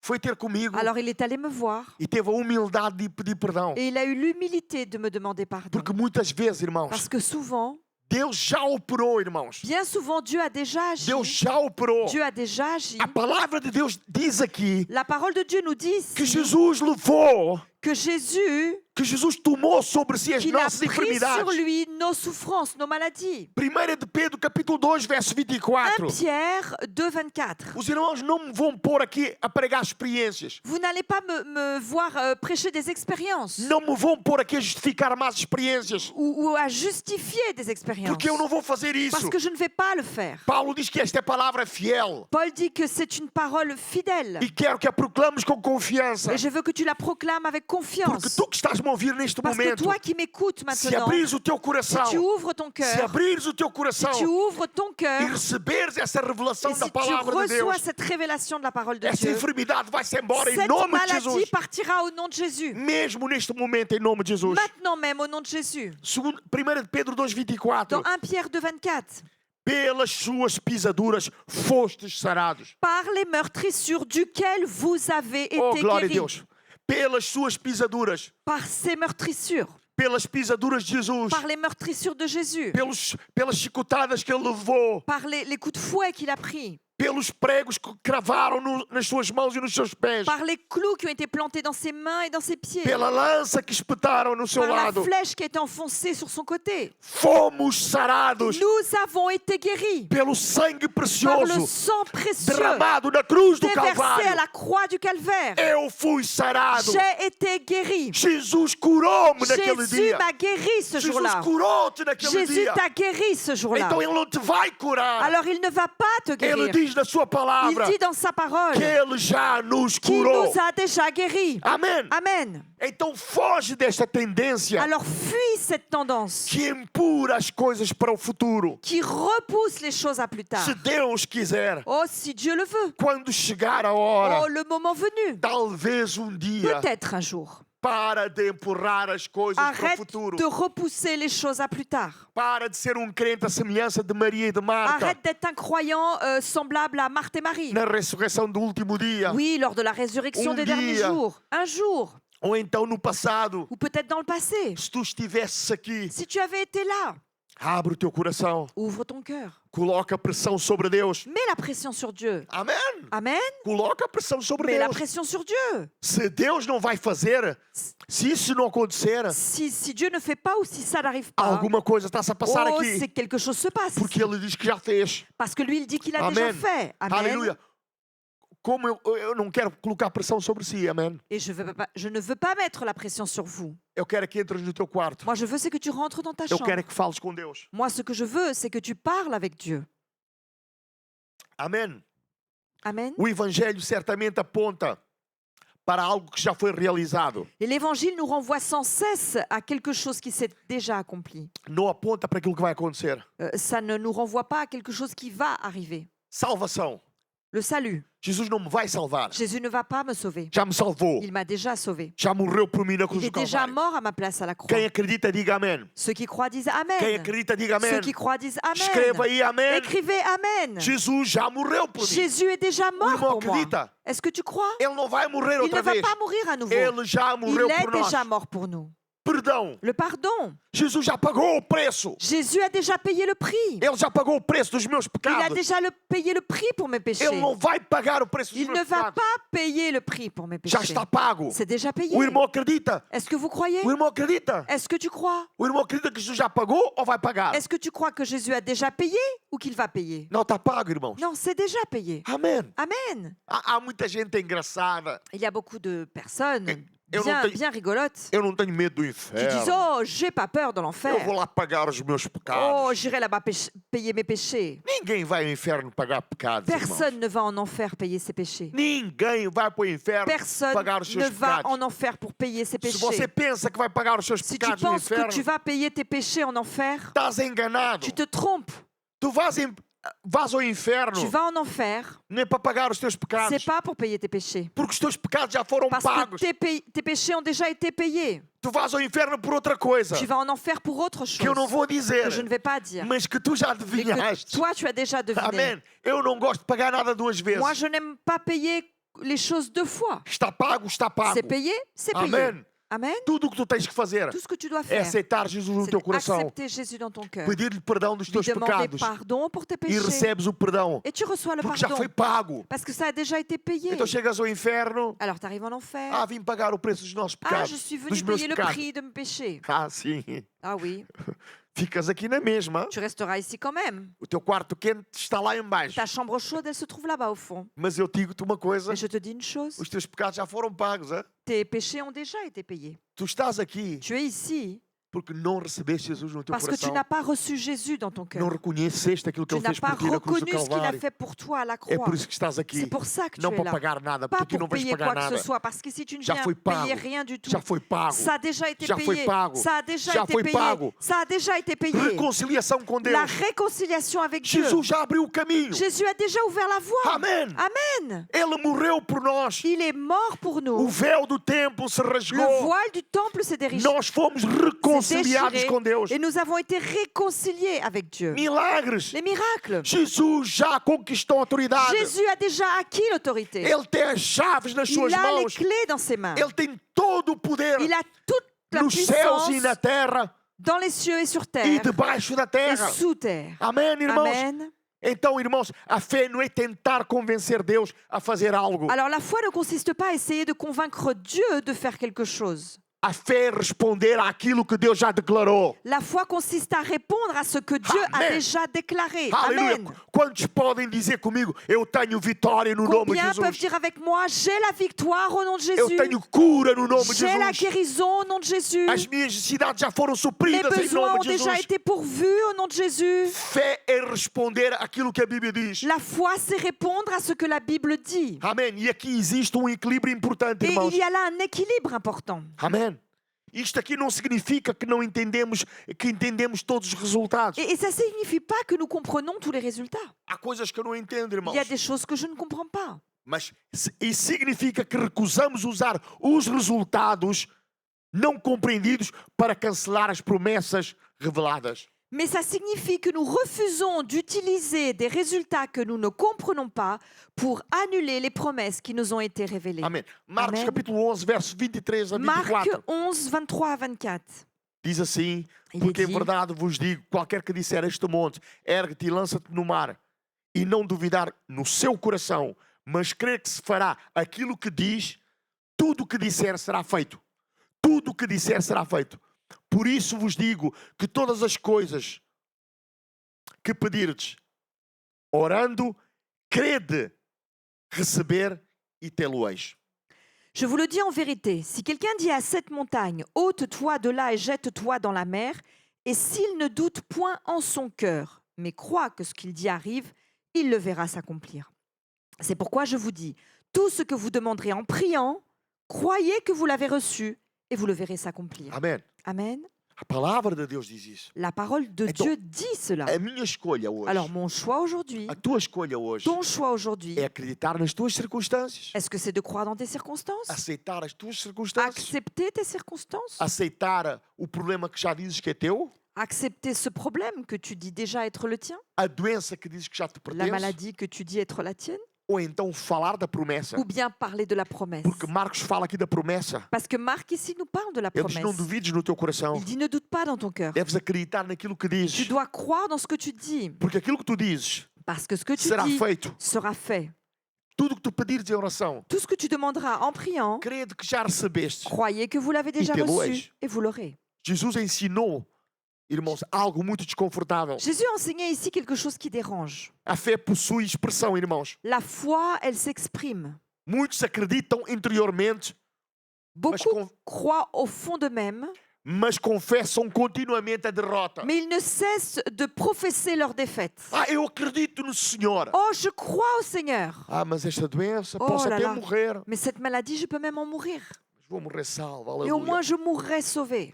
foi ter comigo Alors il est allé me voir e teve a humildade de pedir perdão. et il a eu l'humilité de me demander pardon. Porque muitas vezes, irmãos, Parce que souvent, Deus já operou, irmãos. bien souvent, Dieu a déjà agi. Deus já operou. Dieu a déjà agi. A palavra de Deus diz aqui La parole de Dieu nous dit que ici Jesus levou que Jésus que Jesus tomou sobre si as qu'il a nossas pris sur enfermidades. lui nos souffrances, nos maladies. 1 de Pedro, capítulo 2, verso 1 24. Pierre 2, 24. Os irmãos não me vão pôr aqui a pregar experiências. Vous n'allez pas me voir prêcher des expériences Não me vão pôr aqui a justificar más experiências. ou à justifier des expériences. Porque eu não vou fazer isso. Parce que je ne vais pas le faire. Paulo diz que esta palavra é fiel. Paul dit que c'est une parole fidèle. E quero que a proclames com confiança. Et je veux que tu la proclames avec Porque confiance. tu que estás a ouvir neste Parce que momento, toi qui m'écoutes se maintenant, abrires o teu si coração, tu ouvres ton se cœur, abrires o teu si coração tu ouvres ton e cœur, receberes essa revelação et da si tu palavra de reçois Deus, cette révélation de la parole de essa Dieu, enfermidade vai-se embora em cette nome de maladie Jesus. partira au nom de Jésus. Mesmo neste momento, em nome de Jesus. Maintenant même, au nom de Jésus. 1 de Pedro 2,24. Dans 1 Pierre 2, 24. Pelas suas pisaduras fostes sarados. Par les meurtrissures duquel vous avez Oh, été glória a guéris. Deus. Pelas suas pisaduras. Par ces meurtrissures. Pelas pisaduras de Jesus. Par les meurtrissures de Jésus. Pelas chicotadas que ele levou. Par les coups de fouet qu'il a pris. Pelos pregos que cravaram nas suas mãos e nos seus pés. Par les clous qui ont été plantés dans ses mains et dans ses pieds. Pela lança que espetaram no seu Par la lado. flèche qui a été enfoncée sur son côté. Fomos sarados Nous avons été guéris pelo sangue par le precioso sang précieux derramado na cruz do déversé à Calvário. la croix du calvaire. Eu fui sarado. J'ai été guéri. Jesus curou-me naquele Jésus dia. m'a guéri ce Jesus jour-là. curou-te naquele Jésus dia. t'a guéri ce jour-là. Então ele não te vai curar. Alors il ne va pas te Ele guérir. diz na sua palavra Il dit dans sa parole que ele já nos qu'il curou. nous a déjà guéris. Amém. Amen. Então foge desta tendência Alors fuis cette tendance que empurra as coisas para o futuro. qui repousse les choses à plus tard. Se Deus quiser, Oh, si Dieu le veut. quando chegar a hora, Oh, le moment venu. talvez dia, Peut-être un jour. para de empurrar as coisas para o Arrête futuro. de repousser les choses à plus tard. Para de ser crente à semelhança de Maria e de Marta Arrête d'être un croyant semblable à Marthe et Marie. na ressurreição do último dia. Oui, lors de la résurrection des derniers dia. jours. Un jour. Ou então no passado, Ou peut-être dans le passé. se tu estivesses aqui, Si tu avais été là, abre o teu coração, ouvre ton cœur. coloca pressão sobre Deus. Mets la pression sur Dieu. Amém? Amen. Coloca pressão sobre Mets la Deus. pression sur Dieu. Se Deus não vai fazer, se isso não acontecer, Si Dieu ne fait pas ou si ça n'arrive pas, alguma coisa está-se a passar oh, aqui. c'est que quelque chose se passe. Porque Ele diz que já fez. Parce que lui, il dit qu'il a déjà Amen. fait. Amen. Aleluia. Como eu não quero colocar pressão sobre si, amém? Et je ne veux pas mettre la pression sur vous. Eu quero que entres no teu quarto. Moi, je veux, c'est que tu rentres dans ta Eu chambre. quero que fales com Deus. Moi, ce que je veux, c'est que tu parles avec Dieu. Amém? Amen. O Evangelho certamente aponta para algo que já foi realizado. Et l'évangile nous renvoie sans cesse à quelque chose qui s'est déjà accompli. Não aponta para aquilo que vai acontecer. Ça ne nous renvoie pas à quelque chose qui va arriver. Salvação. Le salut. Jesus não me vai salvar. Jésus ne va pas me sauver. Já me salvou. Il m'a déjà sauvé. Já morreu por mim na cruz Il do est déjà Calvário. mort à ma place à la croix. Quem acredita, diga amém. Ceux qui croient disent Quem Amen. acredita, diga amém. Ceux qui croient disent Escreva Amen. aí amém. Écrivez Amen. Jesus já morreu por mim. Jésus est déjà O mort irmão pour moi. acredita. Est-ce que tu crois? Ele não vai morrer Il ne outra va vez. pas mourir à nouveau. Ele já Il morreu est por nós. déjà mort pour nous. Perdão. Le pardon. Jesus já pagou o preço. Jésus a déjà payé le prix. Ele já pagou o preço dos meus Il a pecados. déjà payé le prix pour mes péchés. Ele não vai pagar o preço dos Il ne meus va pecados. pas payer le prix pour mes Já péchés. está pago. C'est déjà payé. O irmão acredita. Est-ce que vous croyez? O irmão acredita. Est-ce que tu crois? O irmão acredita que Jesus já pagou ou vai pagar? Est-ce que tu crois que Jésus a déjà payé ou qu'il va payer? Não está pago, irmãos. Non, c'est déjà payé. Amém. Amen. Há muita gente engraçada. Il y a beaucoup de personnes Eu não tenho- bien rigolotes Eu não tenho medo do qui disent inferno. Oh, j'ai pas peur de Eu vou l'enfer. lá pagar os meus Oh, pecados. j'irai là-bas payer mes péchés. Ninguém vai ao inferno pagar pecados, irmãos. Personne ne va en enfer payer ses péchés. Ninguém vai para o inferno Personne pagar os seus ne va pecados. en enfer pour payer ses Se você péchés. pensa que vai pagar os seus Si tu pecados no penses que tu inferno, vas payer tes péchés en enfer, estás enganado. tu te trompes. Tu vas ao inferno Tu vas en enfer, não é para pagar os teus pecados, c'est pas pour payer tes péchés. porque os teus pecados já foram Parce que pagos. tes péchés ont déjà été payés. Tu vas ao inferno por outra coisa, Tu vas en enfer pour autre que eu não chose vou dizer, que je ne vais pas dire. mas que tu já Mais que adivinhaste. toi, tu as déjà deviné. Amém. Eu não gosto de pagar nada duas vezes. Moi, je n'aime pas payer les choses deux fois. Está pago, está pago. C'est payé, c'est payé. Amém. Amen. Tudo o que tu tens que fazer Tout ce que tu dois é faire, aceitar Jesus no c'est teu coração, accepter Jésus dans ton cœur. pedir-lhe perdão dos Lui teus demander pecados pardon pour tes e péchés. recebes o perdão, Et tu reçois le porque já pardon. foi pago. Parce que ça a déjà été payé. Então chegas ao inferno, Alors tu arrives en enfer. vim pagar o preço dos nossos Ah, pecados, je suis dos venu meus payer le pecados. prix de mes péchés. Sim, Ah oui, ficas aqui na mesma. tu resteras ici quand même. O teu quarto quente está lá embaixo. Ta chambre chaude, elle se trouve là-bas au fond. Mas eu digo-te uma coisa, Mais je te dis une chose, os teus pecados já foram pagos. Hein? tes péchés ont déjà été payés. Tu estás aqui Tu es ici porque não recebeste Jesus no teu parce que tu coração. n'as pas reçu Jésus dans ton Não cœur. reconheceste aquilo que Tu Ele n'as fez pas por ti na cruz do reconnu ce qu'il a Calvário. fait pour toi à la É croix. por isso que estás C'est aqui. pour ça que tu Não es para là. pagar nada, Pas porque aqui não pour vais payer pagar quoi que nada. ce soit, parce qu'ici tu ne Já viens foi pago. payer rien du tout. Já foi pago. Ça a déjà été Já foi payé. pago. Ça a déjà Já été foi payé. pago. Ça a déjà été payé. Reconciliação com Deus. La réconciliation avec Dieu. Jesus já abriu o caminho. Jésus a déjà ouvert la voie. Amém. Amen. Ele morreu por nós. Il est mort pour O nous. véu do templo se Le rasgou. voile du temple s'est déchiré. Nós fomos reconciliados com Deus. Et nous avons été réconciliés avec Dieu. Milagres. Les miracles. Jesus já conquistou a autoridade. Jésus a déjà acquis l'autorité. Ele tem as chaves nas suas Il a les mãos. clés dans ses mains. Ele tem todo o poder Il a toute la nos céus puissance e na terra dans les cieux et sur e terre debaixo da et terra. sous terre. Amém, irmãos? Amen. Então, irmãos, a fé não é tentar convencer Deus a fazer algo. Alors la foi ne consiste pas à essayer de convaincre Dieu de faire quelque chose. A fé é responder àquilo que Deus já declarou. La foi consiste à répondre à ce que Dieu a Amen. déjà déclaré. Aleluia. Amen. Quantos podem dizer comigo, eu tenho vitória no nome de Combien peuvent Jesus? dire avec moi, j'ai la victoire au nom de Eu Jésus. tenho cura no nome de J'ai la Jesus. guérison au nom de Jésus. As minhas necessidades já foram Mes supridas em besoins nome ont de déjà Jesus. été pourvus au nom de Jésus. Fé é responder àquilo que a Bíblia diz. La foi, c'est répondre à ce que la Bible dit. Amém. E aqui existe equilíbrio importante, Et irmãos. il y a là un équilibre important. Amém. Isto aqui não significa que não entendemos, que entendemos todos os resultados. Et ça ne signifie pas que nous comprenons tous les résultats. Há coisas que eu não entendo, irmãos. Il y a des choses que je ne comprends pas. Mas isso significa que recusamos usar os resultados não compreendidos para cancelar as promessas reveladas. Mais ça signifie que nous refusons d'utiliser des résultats que nous ne comprenons pas pour annuler les promesses qui nous ont été révélées. Amém. Marcos Amém. capítulo 11, verso 23 a Marc 24. 11, 23 à 24. Diz assim, Il est porque em dit, verdade vos digo, qualquer que disser a este monte, ergue-te e lança-te no mar, e não duvidar no seu coração, mas crer que se fará aquilo que diz, tudo o que disser será feito. Tudo o que disser será feito. Por isso vos digo que todas as coisas que pedirdes, orando, crede, receber e tê-lo-eis. Je vous le dis en vérité, si quelqu'un dit à cette montagne, ôte-toi de là et jette-toi dans la mer, et s'il ne doute point en son cœur, mais croit que ce qu'il dit arrive, il le verra s'accomplir. C'est pourquoi je vous dis, tout ce que vous demanderez en priant, croyez que vous l'avez reçu, et vous le verrez s'accomplir. Amém. Amen. A palavra de Deus diz isso. La parole de Então, Dieu dit cela. A minha escolha hoje, Alors mon choix aujourd'hui, a tua escolha hoje, ton choix aujourd'hui, é acreditar nas tuas circunstâncias. est-ce que c'est de croire dans tes circonstances? Aceitar as tuas circunstâncias. Accepter tes circonstances? Aceitar o problema que já dizes que é teu. Accepter ce problème que tu dis déjà être le tien? A doença que dizes que já te La pertence. maladie que tu dis être la tienne? Ou então falar da promessa. Ou bien parler de la promesse? Porque Marcos fala aqui da promessa. Parce que Marc ici nous parle de la Ele diz, não promesse. duvides no teu coração. Il dit ne doute pas dans ton cœur. Deves acreditar naquilo que Tu dizes. dois croire dans ce que tu dis. Porque aquilo que tu dizes Parce que ce que tu será dis feito. sera fait. Tudo o que tu pedires em oração, Tout ce que tu demanderas en priant, crede que já recebeste. croyez que vous l'avez déjà tê-lo reçu eis. et vous l'aurez. Jesus ensinou, irmãos, algo muito desconfortável. Jésus enseignait ici quelque chose qui dérange. A fé possui expressão, irmãos. La foi, elle s'exprime. Muitos acreditam interiormente, Beaucoup croient au fond d'eux-mêmes, mas confessam continuamente a derrota. mais ils ne cessent de professer leur défaite. Eu acredito no Senhor. Oh, je crois au Seigneur. Mas esta doença, Oh posso là até là. morrer. Mais cette maladie, je peux même en mourir. Mas vou morrer salvo, Et au aleluia. moins, je mourrai sauvé.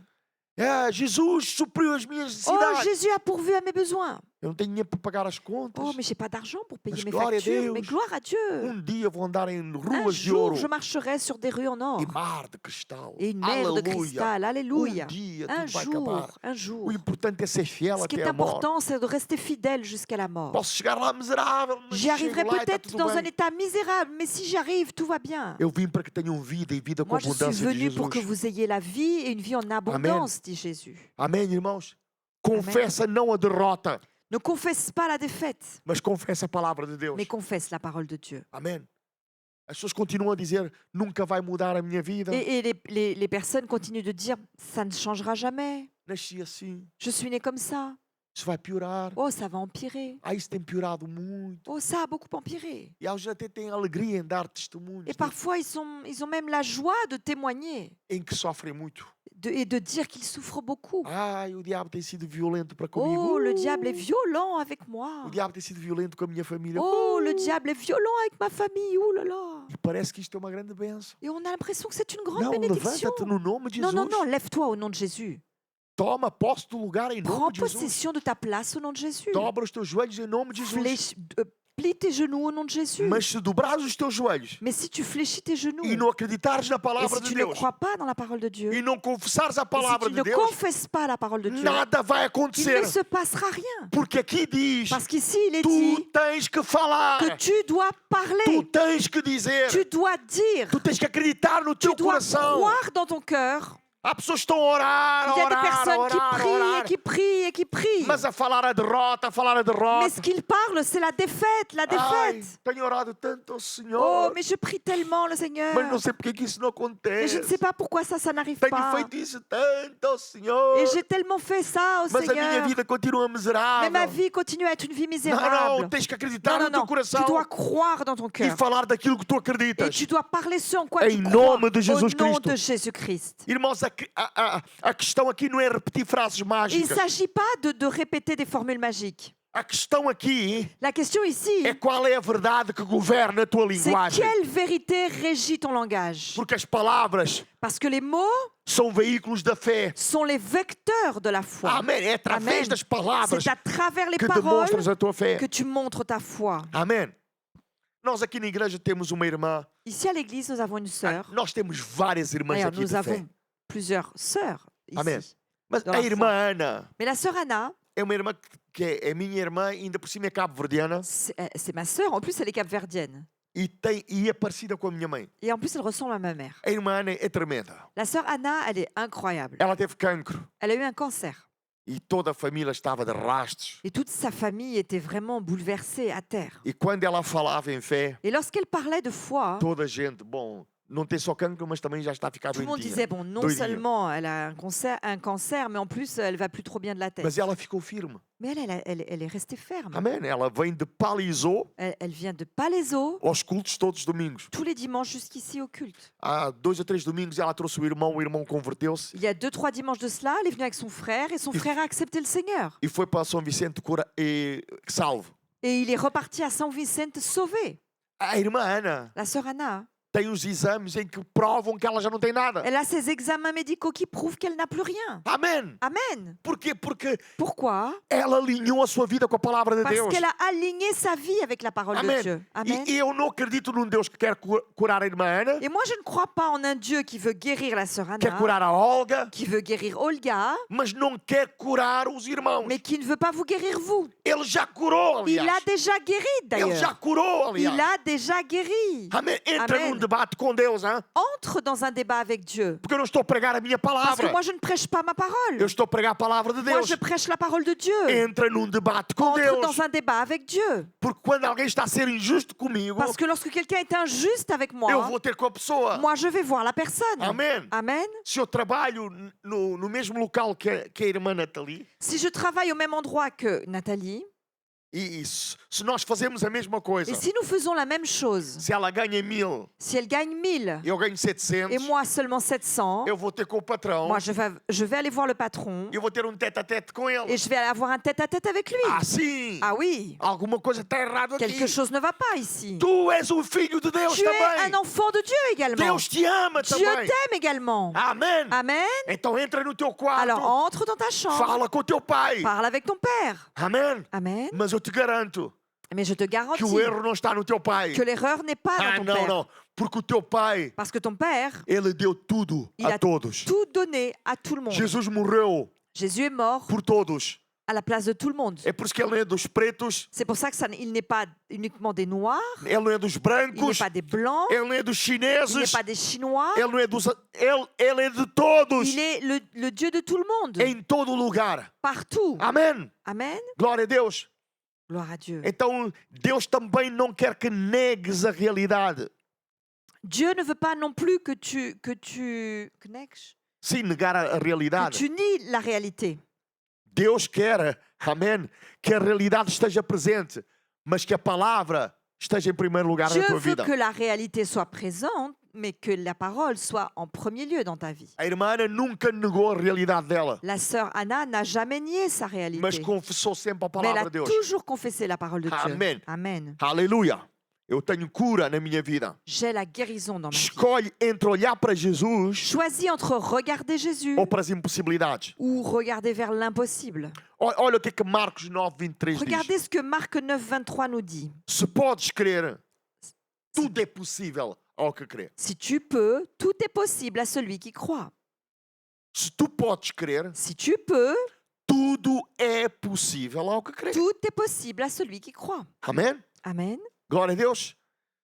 Jesus supriu as minhas Oh, necessidades. Jésus a pourvu à mes besoins. Eu não tenho dinheiro para pagar as contas. Oh, mais j'ai pas d'argent pour payer Mas mes glória a factures. Mais Deus. gloire à Dieu. Dia vou andar em Un ruas de jour, ouro je marcherai sur des rues en or e mar de cristal. et une mer de Aleluia. cristal. Alléluia. Dia Un tudo vai acabar. jour, un jour. O importante é ser fiel Ce qui até est a morte. important, c'est de rester fidèle jusqu'à la mort. Posso chegar lá miserável, mas J'y arriverai chego lá e está peut-être tudo dans un bem. état misérable, mais si j'y arrive, tout va bien. Eu vim para que tenham vida e vida com Moi, je suis abundância de venu pour que Jesus. vous ayez la vie et une vie en abondance, dit Jésus. Amém, irmãos? Confessa não a derrota, Ne confesse pas la défaite, mas confessa a palavra de Deus. mais confesse la parole de Dieu. Amém. As pessoas continuam a dizer, nunca vai mudar a minha vida. Et les personnes continuent de dire, ça ne changera jamais. Nasci assim, Je suis né comme ça. isso vai piorar. Oh, ça va empirer. Ah, isso tem piorado muito. Oh, ça a beaucoup empiré. E eles até têm alegria em dar testemunhos Et parfois, ils ont même la joie de témoigner em que sofrem muito. et de dire qu'ils souffrent beaucoup. Ai, o diabo tem sido violento para comigo. Oh, le diable est violent avec moi. O diabo tem sido violento com a minha família. Oh, le diable est violent avec ma famille. Oh là là. E parece que isto é uma grande bênção. Et on a l'impression que c'est une grande Não, bénédiction. levanta-te no nome de Non, Jesus. non, non, lève-toi au nom de Jésus. Toma posse do lugar em Prends nome de Jesus. possession de ta place au nom de Jésus. Dobra os teus joelhos em nome de Jesus. Plie tes genoux au nom de Jésus. Mas se dobrares os teus joelhos Mais si tu fléchis tes genoux e não acreditares na et palavra si de tu ne Deus crois pas dans la parole de Dieu, e não confessares a et si palavra tu de ne Deus, confesses pas la parole de Dieu, nada vai il acontecer. ne se passera rien. Porque aqui diz, Parce qu'ici, il est tu dit tens que falar, que tu dois tu parler, tens que dizer, tu dois dire, tu tens que acreditar no tu teu dois coração. croire dans ton cœur. Há pessoas que estão a orar, Il a y a des orar, a personnes qui orar, a prient orar, et qui prient et qui prient. mas a falar a derrota, a falar a derrota. Mais ce qu'ils parlent, c'est la défaite, la Ai, défaite. tenho orado tanto ao Senhor, Oh, mais je prie tellement le mas Seigneur. não sei porque que isso não Mais je ne acontece. sais pas pourquoi ça n'arrive Tenho pas. feito isso tanto ao Senhor, Et j'ai tellement fait ça au mas a minha Seigneur. vida continua Mais miserável. ma vie continue à être une vie Não, misérable. tens que acreditar Non, no teu non, coração tu dois croire dans ton e cœur. falar daquilo que tu Et acreditas. tu dois parler ce en quoi Em tu crois. nome de Jesus Au nom Cristo. de Jésus-Christ. Irmãos, a questão aqui não é repetir frases Il ne mágicas. s'agit pas de répéter des formules magiques. A questão aqui La question ici, é qual é a verdade que governa a tua c'est linguagem. quelle vérité régit ton langage. Porque as palavras Parce que les mots são veículos da fé. sont les vecteurs de la foi. Amém. É através Amen. das palavras C'est à travers les que paroles demonstras a tua fé. que tu montres ta foi. Amém. Nós aqui na igreja temos uma irmã. Ici à l'église, nous avons une sœur. Nós temos várias irmãs D'ailleurs, aqui nous de fé. avons plusieurs sœurs ici. Amém. Mas Dans a la irmã foi. Ana Mais la sœur Anna, é uma irmã que é minha irmã, ainda por cima é cabo-verdiana c'est ma sœur. En plus, elle est capverdienne. e é parecida com a minha mãe. Et en plus, elle ressemble à ma mère. A irmã Ana é tremenda. La sœur Anna, elle est incroyable. Ela teve cancro Elle a eu un cancer. e toda a família estava de rastros. Et toute sa famille était vraiment bouleversée à terre. E quando ela falava em fé, Et lorsqu'elle parlait de foi, toda a gente, bom, não tem só cancro, mas também já está a ficar tout le monde doentinha. disait, bon, non doidinha. seulement elle a un cancer, mais en plus, elle va plus trop bien de la tête. Mas ela ficou firme. Mais elle est restée ferme. Amém. Ela vem de Palizou Elle vient de Palaiseau aos cultos todos os domingos. tous les dimanches jusqu'ici au culte. Há 2 ou 3 domingos ela trouxe o irmão converteu-se Il y a 2-3 dimanches de cela, elle est venue avec son frère et son frère a accepté le Seigneur. e foi para São Vicente salvo. Et il est reparti à Saint Vicente sauvé. A irmã Ana La sœur Anna, tem os exames em que provam que ela já não tem nada. elle a ses examens médicaux qui prouvent qu'elle n'a plus rien. Amém. Amen. Porquê? Porque Pourquoi? ela alinhou a sua vida com a palavra de Parce Deus. qu'elle a aligné sa vie avec la parole de Amém. Dieu. Amen. E eu não acredito num Deus que quer curar a irmã Ana, Et moi, je ne crois pas en un Dieu qui veut guérir la sœur quer Anna, curar a Olga, qui veut guérir Olga, mas não quer curar os irmãos. mais qui ne veut pas vous guérir vous. Ele já curou, Il a aliás. déjà guéri Ele já d'ailleurs. curou, Il aliás. a déjà guéri. Amém. Entra Amém. num debate com Deus, hein? Entre dans un débat avec Dieu. Porque eu não estou a pregar a minha Parce que palavra. moi, je ne prêche pas ma Eu parole. estou a pregar a palavra de Moi, Deus. je prêche la parole de Dieu. Entra num debate com Entre Deus. dans un débat avec Dieu. Porque quando alguém está a ser injusto comigo, Parce que lorsque quelqu'un est injuste avec eu moi, vou ter com a pessoa. moi, je vais voir la personne. Amém. Amen. Se eu trabalho no mesmo local que a irmã Nathalie, Si je travaille au même endroit que Nathalie, E se nós fazemos a mesma coisa, Et si nous faisons la même chose, se ela ganha 1000, si elle gagne 1000 eu ganho 700, et moi seulement 700, eu vou ter com o patrão, moi je vais aller voir le patron eu vou ter tête-à-tête com ele. et je vais aller avoir un tête-à-tête avec lui. Ah, sim! Ah oui, Alguma coisa está errada aqui. quelque chose ne va pas ici. Tu és um filho de Deus Tu es também. un enfant de Dieu également. Deus te ama Dieu também. t'aime également. Amém. Amen. Então entra no teu quarto, Alors entre dans ta chambre, fala com teu pai. parle avec ton père. Amém. Amen. Mas eu te garanto Mais je te que garantis o erro não está no teu pai. que l'erreur n'est pas Ah, dans ton não, père. não. Porque o teu pai, Parce que ton père, ele deu tudo il a a todos. tout donné à tout le monde. Jesus morreu Jésus est mort por todos. à la place de tout le monde. É por isso que ele não é dos pretos, C'est pour ça que il n'est pas uniquement des Noirs, ele não é dos il n'est brancos, pas des Blancs, ele não é dos il n'est chineses, pas des Chinois. ele não é dos... Ele é de todos, Il est le Dieu de tout le monde, em todo lugar. partout. Amém. Amen. Glória a Deus. Gloire à Dieu. Então, Deus também não quer que negues a realidade. Dieu ne veut pas non plus que tu Sim, negar a realidade. nies la réalité. Deus quer, amém, que a realidade esteja presente, mas que a palavra esteja em primeiro lugar na Dieu tua veut vida. que la réalité soit présente, mais que la parole soit en premier lieu dans ta vie. A irmã Ana nunca negou a realidade dela, La sœur Anna n'a jamais nié sa mas réalité, confessou sempre a mais elle palavra a de Deus. toujours confessé la parole de Dieu. Amen. Amen. Aleluia. Eu tenho cura na minha vida. J'ai la guérison dans ma vie. Escolhe entre olhar para Jesus Choisis entre regarder Jésus ou para as impossibilidades. ou regarder vers l'impossible. Olha o que Marcos 9:23 diz. Regardez ce que Marc 9, 23 nous dit. Se podes crer, tudo é possível ao que crê. Si tu peux, tout est possible à celui qui croit. Se tu podes crer, Si tu peux, tudo é possível ao que crê. tout est possible à celui qui croit. Amém? Amen. Glória a Deus.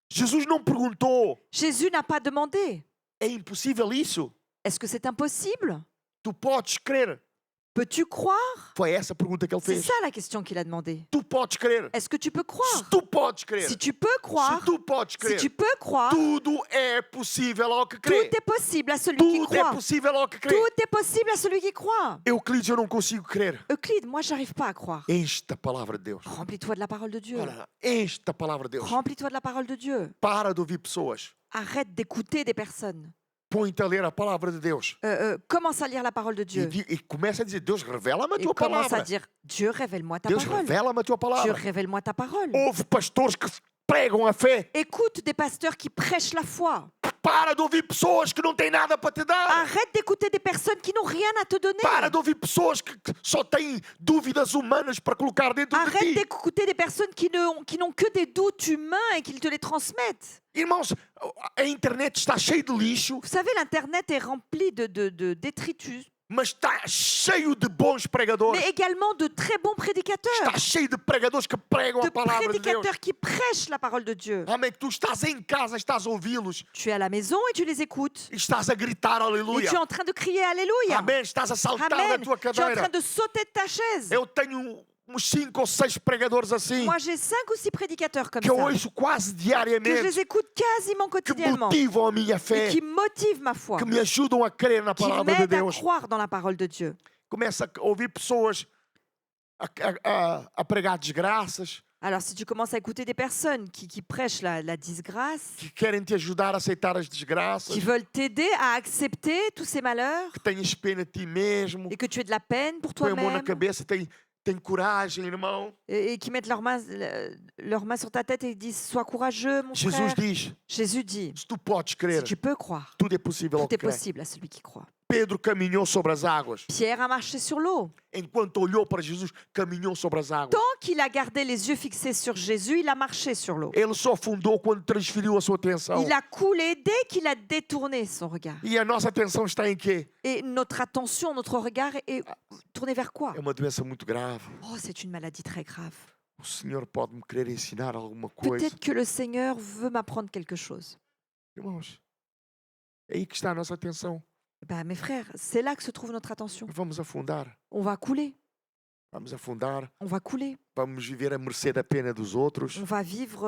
Jesus não perguntou, Jésus n'a pas demandé. é impossível isso? Est-ce que c'est impossible? Tu podes crer? Peux-tu croire? Foi essa a pergunta que ele C'est fez. ça la question qu'il a demandé. Tu podes crer? Est-ce que tu peux Se croire? tu podes crer, Si tu peux croire, se tu podes si crer, tu peux croire, tudo é possível ao que tout crê. est possible à celui qui Tudo é croit. possível ao que crê. Tout est possible à celui qui croit. Euclides, eu não consigo crer. Euclide, moi, j'arrive pas à croire. Esta palavra de Deus. Remplis-toi de la parole de Dieu. Olha, esta palavra de Deus. Remplis-toi de la parole de Dieu. Para de ouvir pessoas. Arrête d'écouter des personnes. Põe-te a ler a palavra de Deus. Commence à lire la parole de Dieu. E começa a dizer, Deus, revela-me a Et tua commence à palavra. dire, Dieu, révèle-moi ta Deus, parole. revela-me a tua Dieu, palavra. révèle-moi ta parole. Houve pastores que pregam a fé. Écoute des pasteurs qui prêchent la foi. Para de ouvir pessoas que não têm nada para te dar. Arrête d'écouter des personnes qui n'ont rien à te donner. Para de ouvir pessoas que só têm dúvidas humanas para colocar dentro de Arrête ti. d'écouter des personnes qui n'ont que des doutes humains et qu'ils te les transmettent. Irmãos, a internet está cheia de lixo, Vous savez, l'Internet est rempli de détritus, mas está cheio de bons pregadores. mais également de très bons prédicateurs, Está cheio de pregadores que pregam de a palavra de Deus. prédicateurs qui prêchent la parole de Dieu. Amém. Que tu estás em casa, estás a ouvi-los Tu es à la maison et tu les écoutes. e estás a gritar Et aleluia. tu es en train de crier Alléluia. Amém. Estás a saltar da Amen. tua Tu es en train cadeira. de sauter de ta chaise. Eu tenho uns 5 ou 6 pregadores assim Moi, j'ai 5 ou 6 prédicateurs comme que eu ça, ouço quase que je diariamente, les écoute quasiment que quotidiennement motivam a minha et fé, qui motivent ma foi, que me ajudam a crer na qui palavra de m'aident à Deus. croire dans la parole de Dieu. Começa a ouvir pessoas a pregar desgraças, Alors, si tu commences à écouter des personnes qui prêchent la disgrâce, que querem te ajudar a aceitar as desgraças, qui veulent t'aider à accepter tous ces malheurs que tenhas pena de ti mesmo, et que tu aies de la peine pour põe a mão na toi-même cabeça, tem coragem, irmão. et qui mettent leurs mains sur ta tête et disent sois courageux, mon Jesus frère. diz, Jésus dit se tu podes si crer, tu peux croire, tudo é possível ao tout que est crê. possible à celui qui croit. Pedro caminhou sobre as águas. Pierre a marché sur l'eau. Enquanto olhou para Jesus, caminhou sobre as águas. Tant qu'il a gardé les yeux fixés sur Jésus, il a marché sur l'eau. Ele só afundou quando transferiu a sua atenção. Il a coulé dès qu'il a détourné son regard. E a nossa atenção está em quê? Et notre attention, notre regard est tourné vers quoi? É uma doença muito grave. Oh, c'est une maladie très grave. O Senhor pode me querer ensinar alguma coisa. Peut-être que le Seigneur veut m'apprendre quelque chose. Irmãos, é aí que está a nossa atenção. Ben, mes frères, c'est là que se trouve notre attention. Vamos afundar. On va couler, Vamos afundar. on va couler. Vamos viver à mercê da pena dos outros. On va vivre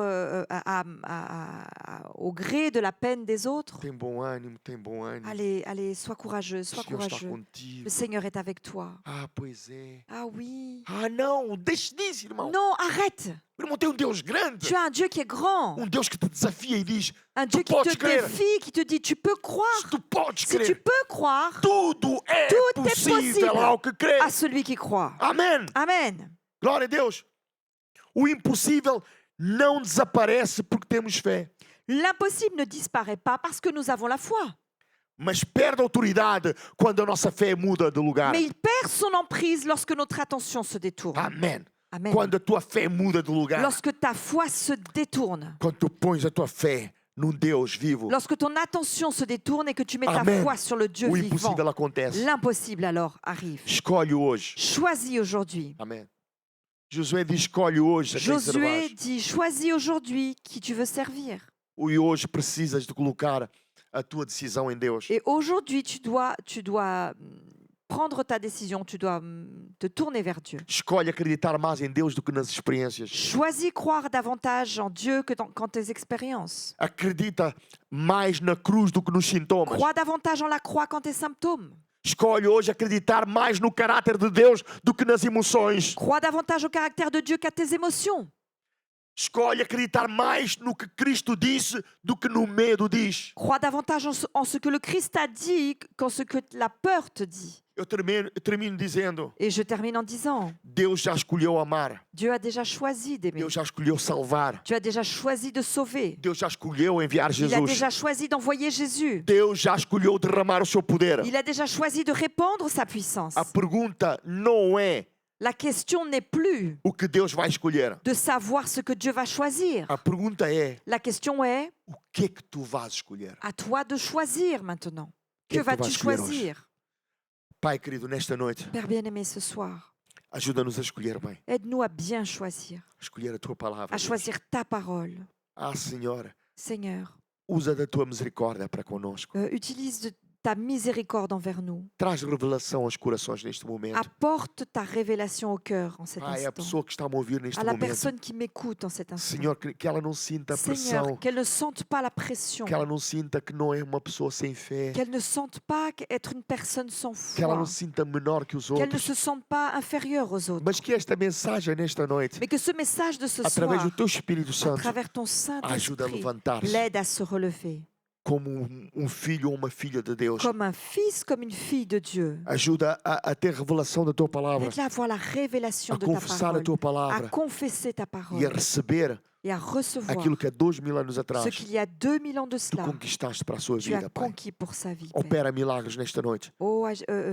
au gré de la peine des autres. Tem bom ânimo, tem bom ânimo. Allez, allez, sois courageux, O sois Senhor está courageux. contigo. Le Seigneur est avec toi. Ah, pois é. Ah oui. Ah, não, deixe disso, irmão. Non, arrête. O irmão tem Deus grande. Tu as un Dieu qui est grand. Deus que te desafia e diz: Un Dieu qui podes te crer. défie, qui te dit, tu peux croire. tu podes Si tu crer. peux croire Tudo é Tudo é possível possível. ao que crê. à celui qui croit. Amém. Amen. Glória a Deus. O impossível não desaparece porque temos fé, L'impossible ne disparaît pas parce que nous avons la foi. mas perde autoridade quando a nossa fé muda de lugar. Mais il perd son emprise lorsque notre attention se détourne. Amém. Amen. Quando a tua fé muda de lugar. Lorsque ta foi se détourne. Quando tu pões a tua fé num Deus vivo, Lorsque ton attention se détourne et que tu mets Amen. ta foi sur le Dieu o vivant. impossível acontece. L'impossible alors arrive. Escolhe hoje. Choisis aujourd'hui. Amém. Josué diz: escolhe hoje a quem Josué servais. dit, choisis aujourd'hui qui tu veux servir. E hoje precisas de colocar a tua decisão em Deus. Et aujourd'hui, tu dois prendre ta décision, tu dois te tourner vers Dieu. Escolhe acreditar mais em Deus do que nas experiências. Choisis croire davantage en Dieu qu'en tes expériences. Acredita mais na cruz do que nos sintomas. Crois davantage en la croix qu'en tes symptômes. Escolhe hoje acreditar mais no caráter de Deus do que nas emoções. Crois davantage au caractère de Dieu qu'à tes émotions. Escolhe acreditar mais no que Cristo disse do que no medo diz. Crois davantage en ce que le Christ a dit qu'en ce que la peur te dit. Eu termino dizendo: Et je termine en disant, Deus já escolheu amar. Dieu a déjà choisi d'aimer. Deus já escolheu salvar. Dieu a déjà choisi de sauver. Deus já escolheu enviar Il a Jesus. déjà choisi d'envoyer Jésus. Deus já escolheu derramar o seu poder. Il a déjà choisi de répandre sa puissance. A pergunta não é La question n'est plus o que Deus vai escolher. de savoir ce que Dieu va choisir. A pergunta é La question est o que é que tu vais escolher. à toi de choisir maintenant. Que Que tu vas vas-tu escolher choisir? Pai querido, nesta noite, Père bien-aimé, ce soir, ajuda-nos a escolher bem. aide-nous à bien choisir, A escolher a tua palavra. à Deus. choisir ta parole. Ah, Senhor, Seigneur, usa da tua misericórdia para conosco. utilise ta miséricorde envers nous. Traz revelação aos corações neste momento. Apporte ta révélation au cœur en cet Pai, a instant. pessoa que está a me ouvir neste À la momento. personne qui m'écoute en cet instant. Senhor, que ela não sinta a Seigneur, pressão. qu'elle ne sente pas la pression. Que ela não sinta que não é uma pessoa sem fé. Qu'elle ne sente pas être une personne sans Que ela foi. não se sinta menor que os Qu'elle ne outros. se sente pas inférieure aux autres. Mas que esta mensagem nesta noite, Mais que ce message de ce através soir, do teu Espírito à Santo, travers ton ajuda a Saint-Esprit, levantar-se l'aide à se relever. como filho ou uma filha de Deus. Comme un fils, comme une fille de Dieu. Ajuda a ter revelação da tua palavra, Aide-la à avoir la révélation a de ta confessar a parole, tua à palavra confesser ta e a parole receber et à recevoir aquilo que há 2000 anos ce atrás qu'il y a 2000 ans de tu cela, conquistaste para a sua tu as vida, Pai. conquis pour sa vie. Père. Opera milagres nesta noite. Oh,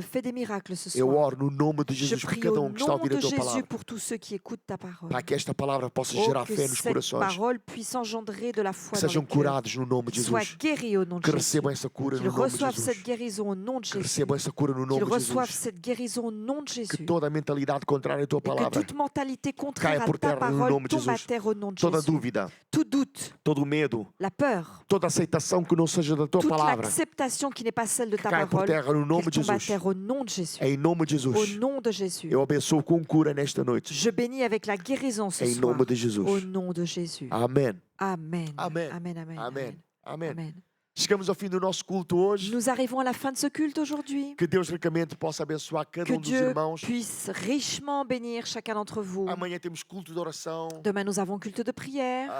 fais des miracles ce Eu soir. oro no nome de Je Jesus por prie cada au que está a nom ouvir a de tua Jésus palavra. pour tous ceux qui écoutent ta parole. Para que esta palavra possa Oh, gerar que fé nos cette corações. parole puisse engendrer de la foi Que dans sejam les cœurs. curados no nome de Qu'ils soient Jesus. guéris au nom de Que Jésus. recebam essa cura Qu'ils no nome de reçoivent Jesus. cette guérison au nom de Que Jésus. recebam essa cura no nome Qu'ils de reçoivent Jesus. cette guérison au nom de Que Jésus. toda a mentalidade contrária à tua Et que palavra, toute mentalité contraire Caia à por ta terra no parole nome de tombe à Jesus. terre au nom de toda Jésus. dúvida, Tout doute, todo medo, la peur, toda aceitação que não seja da tua toute palavra, l'acceptation qui n'est pas celle de ta caia por parole, terra no nome qu'elle de tombe à Jesus. terre au nom de Jésus. Em nome de Au Jesus. nom de Jésus. Eu abençoo com cura nesta noite. Je bénis avec la guérison ce Em soir. nome de Au Jesus. nom de Jésus. Amém. Amen. Amen. Amen. Amen. Amém. Amém. Amen. Chegamos ao fim do nosso culto hoje. Nous arrivons à la fin de ce culte aujourd'hui. Que Deus ricamente possa abençoar cada Que dos Dieu irmãos. puisse richement bénir chacun d'entre vous. Amanhã temos culto de oração. Demain, nous avons culte de prière.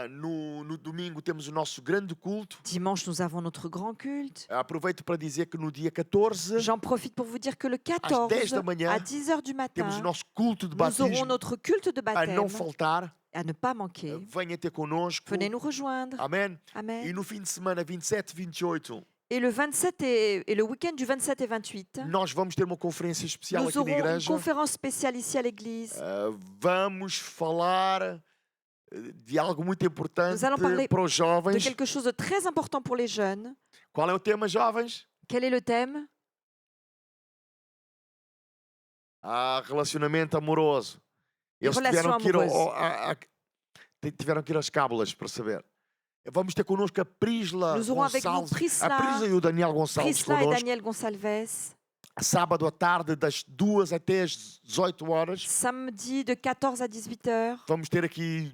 No domingo temos o nosso grande culto. Dimanche, nous avons notre grand culte. Aproveito para dizer que no dia 14 J'en profite pour vous dire que le 14, 10 da manhã, à 10 heures du matin, temos o nosso culto de nous aurons batismo. notre culte de A baptême não faltar. à ne pas manquer. Venha ter connosco. Venez nous rejoindre. Amém. Amen. E no fim de semana 27 e 28, Et le 27 et le week-end du 27 et 28, nós vamos ter uma conferência especial nous aqui na aurons une igreja. conférence spéciale ici à l'église. Vamos falar de algo muito importante Nous allons parler para os De jovens. quelque chose de très important pour les jeunes. Qual é o tema, jovens? Quel est le thème? Relacionamento amoroso. Eles Relação tiveram que ir amoureuse. tiveram que ir às cábulas para saber. Vamos ter connosco a Prisla Nous aurons avec nous Gonçalves. A Prisla, Prisla e o Daniel Gonçalves Prisla et connosco. Daniel Gonçalves. sábado à tarde, das 2 até as 18 horas. Samedi de 14 à 18 heures. Vamos ter aqui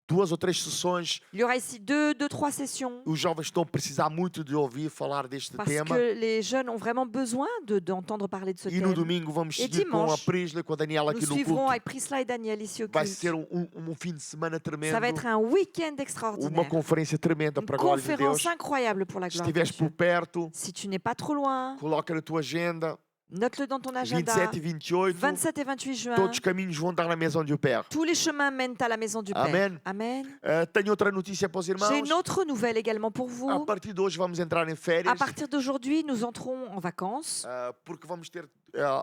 2 ou 3 sessões. Il y aura ici deux, trois sessions. Os jovens estão a precisar muito de ouvir falar deste Parce tema. que les jeunes ont vraiment besoin d'entendre parler de ce E no thème. domingo vamos E seguir com a dimanche, Prisla e com a Daniela Nous aqui no suivrons culto. avec Prisla et Daniel ici au Vai culte. ser um fim de semana tremendo. Ça va être un week-end Uma extraordinaire. conferência tremenda Une para a glória de Deus. conférence incroyable pour la Se gloire de estiveres por Dieu. perto, Si tu n'es pas trop loin, coloca na tua agenda. note-le dans ton agenda. 27 e 28. 27 et 28 juin. Todos os caminhos vão dar na mesa onde o Père. Tous les chemins mènent à la maison du Père. Amen. Amen. Tenho outra notícia para os irmãos. J'ai une autre nouvelle également pour A vous. partir de hoje vamos entrar em férias. À partir d'aujourd'hui, nous entrons en vacances. Porque vamos ter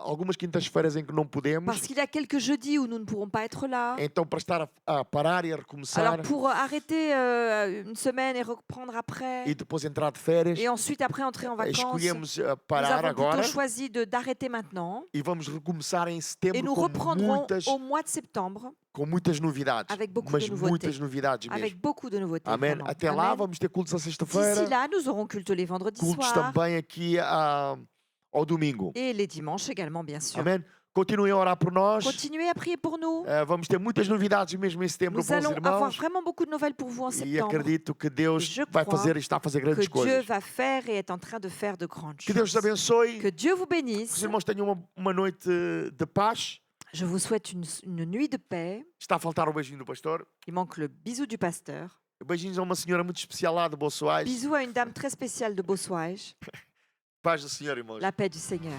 algumas quintas-feiras em que não podemos. Parce qu'il y a quelques jeudis où nous ne pourrons pas être là. Então, para estar a parar e a recomeçar Alors pour arrêter une semaine et reprendre après, e depois entrar de férias, et ensuite après entrer en vacances, escolhemos nous parar avons agora plutôt choisi d'arrêter maintenant. e vamos recomeçar em Et setembro nous com reprendrons muitas, au mois de septembre novidades. avec beaucoup Mas de nouveautés. muitas novidades mesmo. avec beaucoup de nouveautés. Amém. vraiment. Até lá Amen. vamos ter cultos à D'ici sexta-feira, là, nous aurons culte les vendredis cultos soirs também aqui ao domingo. et les dimanches également, bien sûr. Amém. Continuem a orar por nós. Continuez à prier pour nous. Vamos ter muitas novidades mesmo em setembro Nous para os allons avoir irmãos. vraiment beaucoup de nouvelles pour vous en E septembre. acredito que Deus Je vai crois fazer e está a fazer Que grandes Dieu coisas. va faire et est en train de faire de grandes Que Deus te choses. abençoe. Que Dieu vous Que os bénisse. irmãos tenham uma noite de paz. Je vous souhaite une nuit de paix. Está a faltar o beijinho do pastor. Il manque le bisou du pasteur. Beijinhos a uma senhora muito especial lá de Bolsoais. Bisous à une dame très spéciale de Beausoage. Paz do Senhor, irmãos. La paix du Seigneur.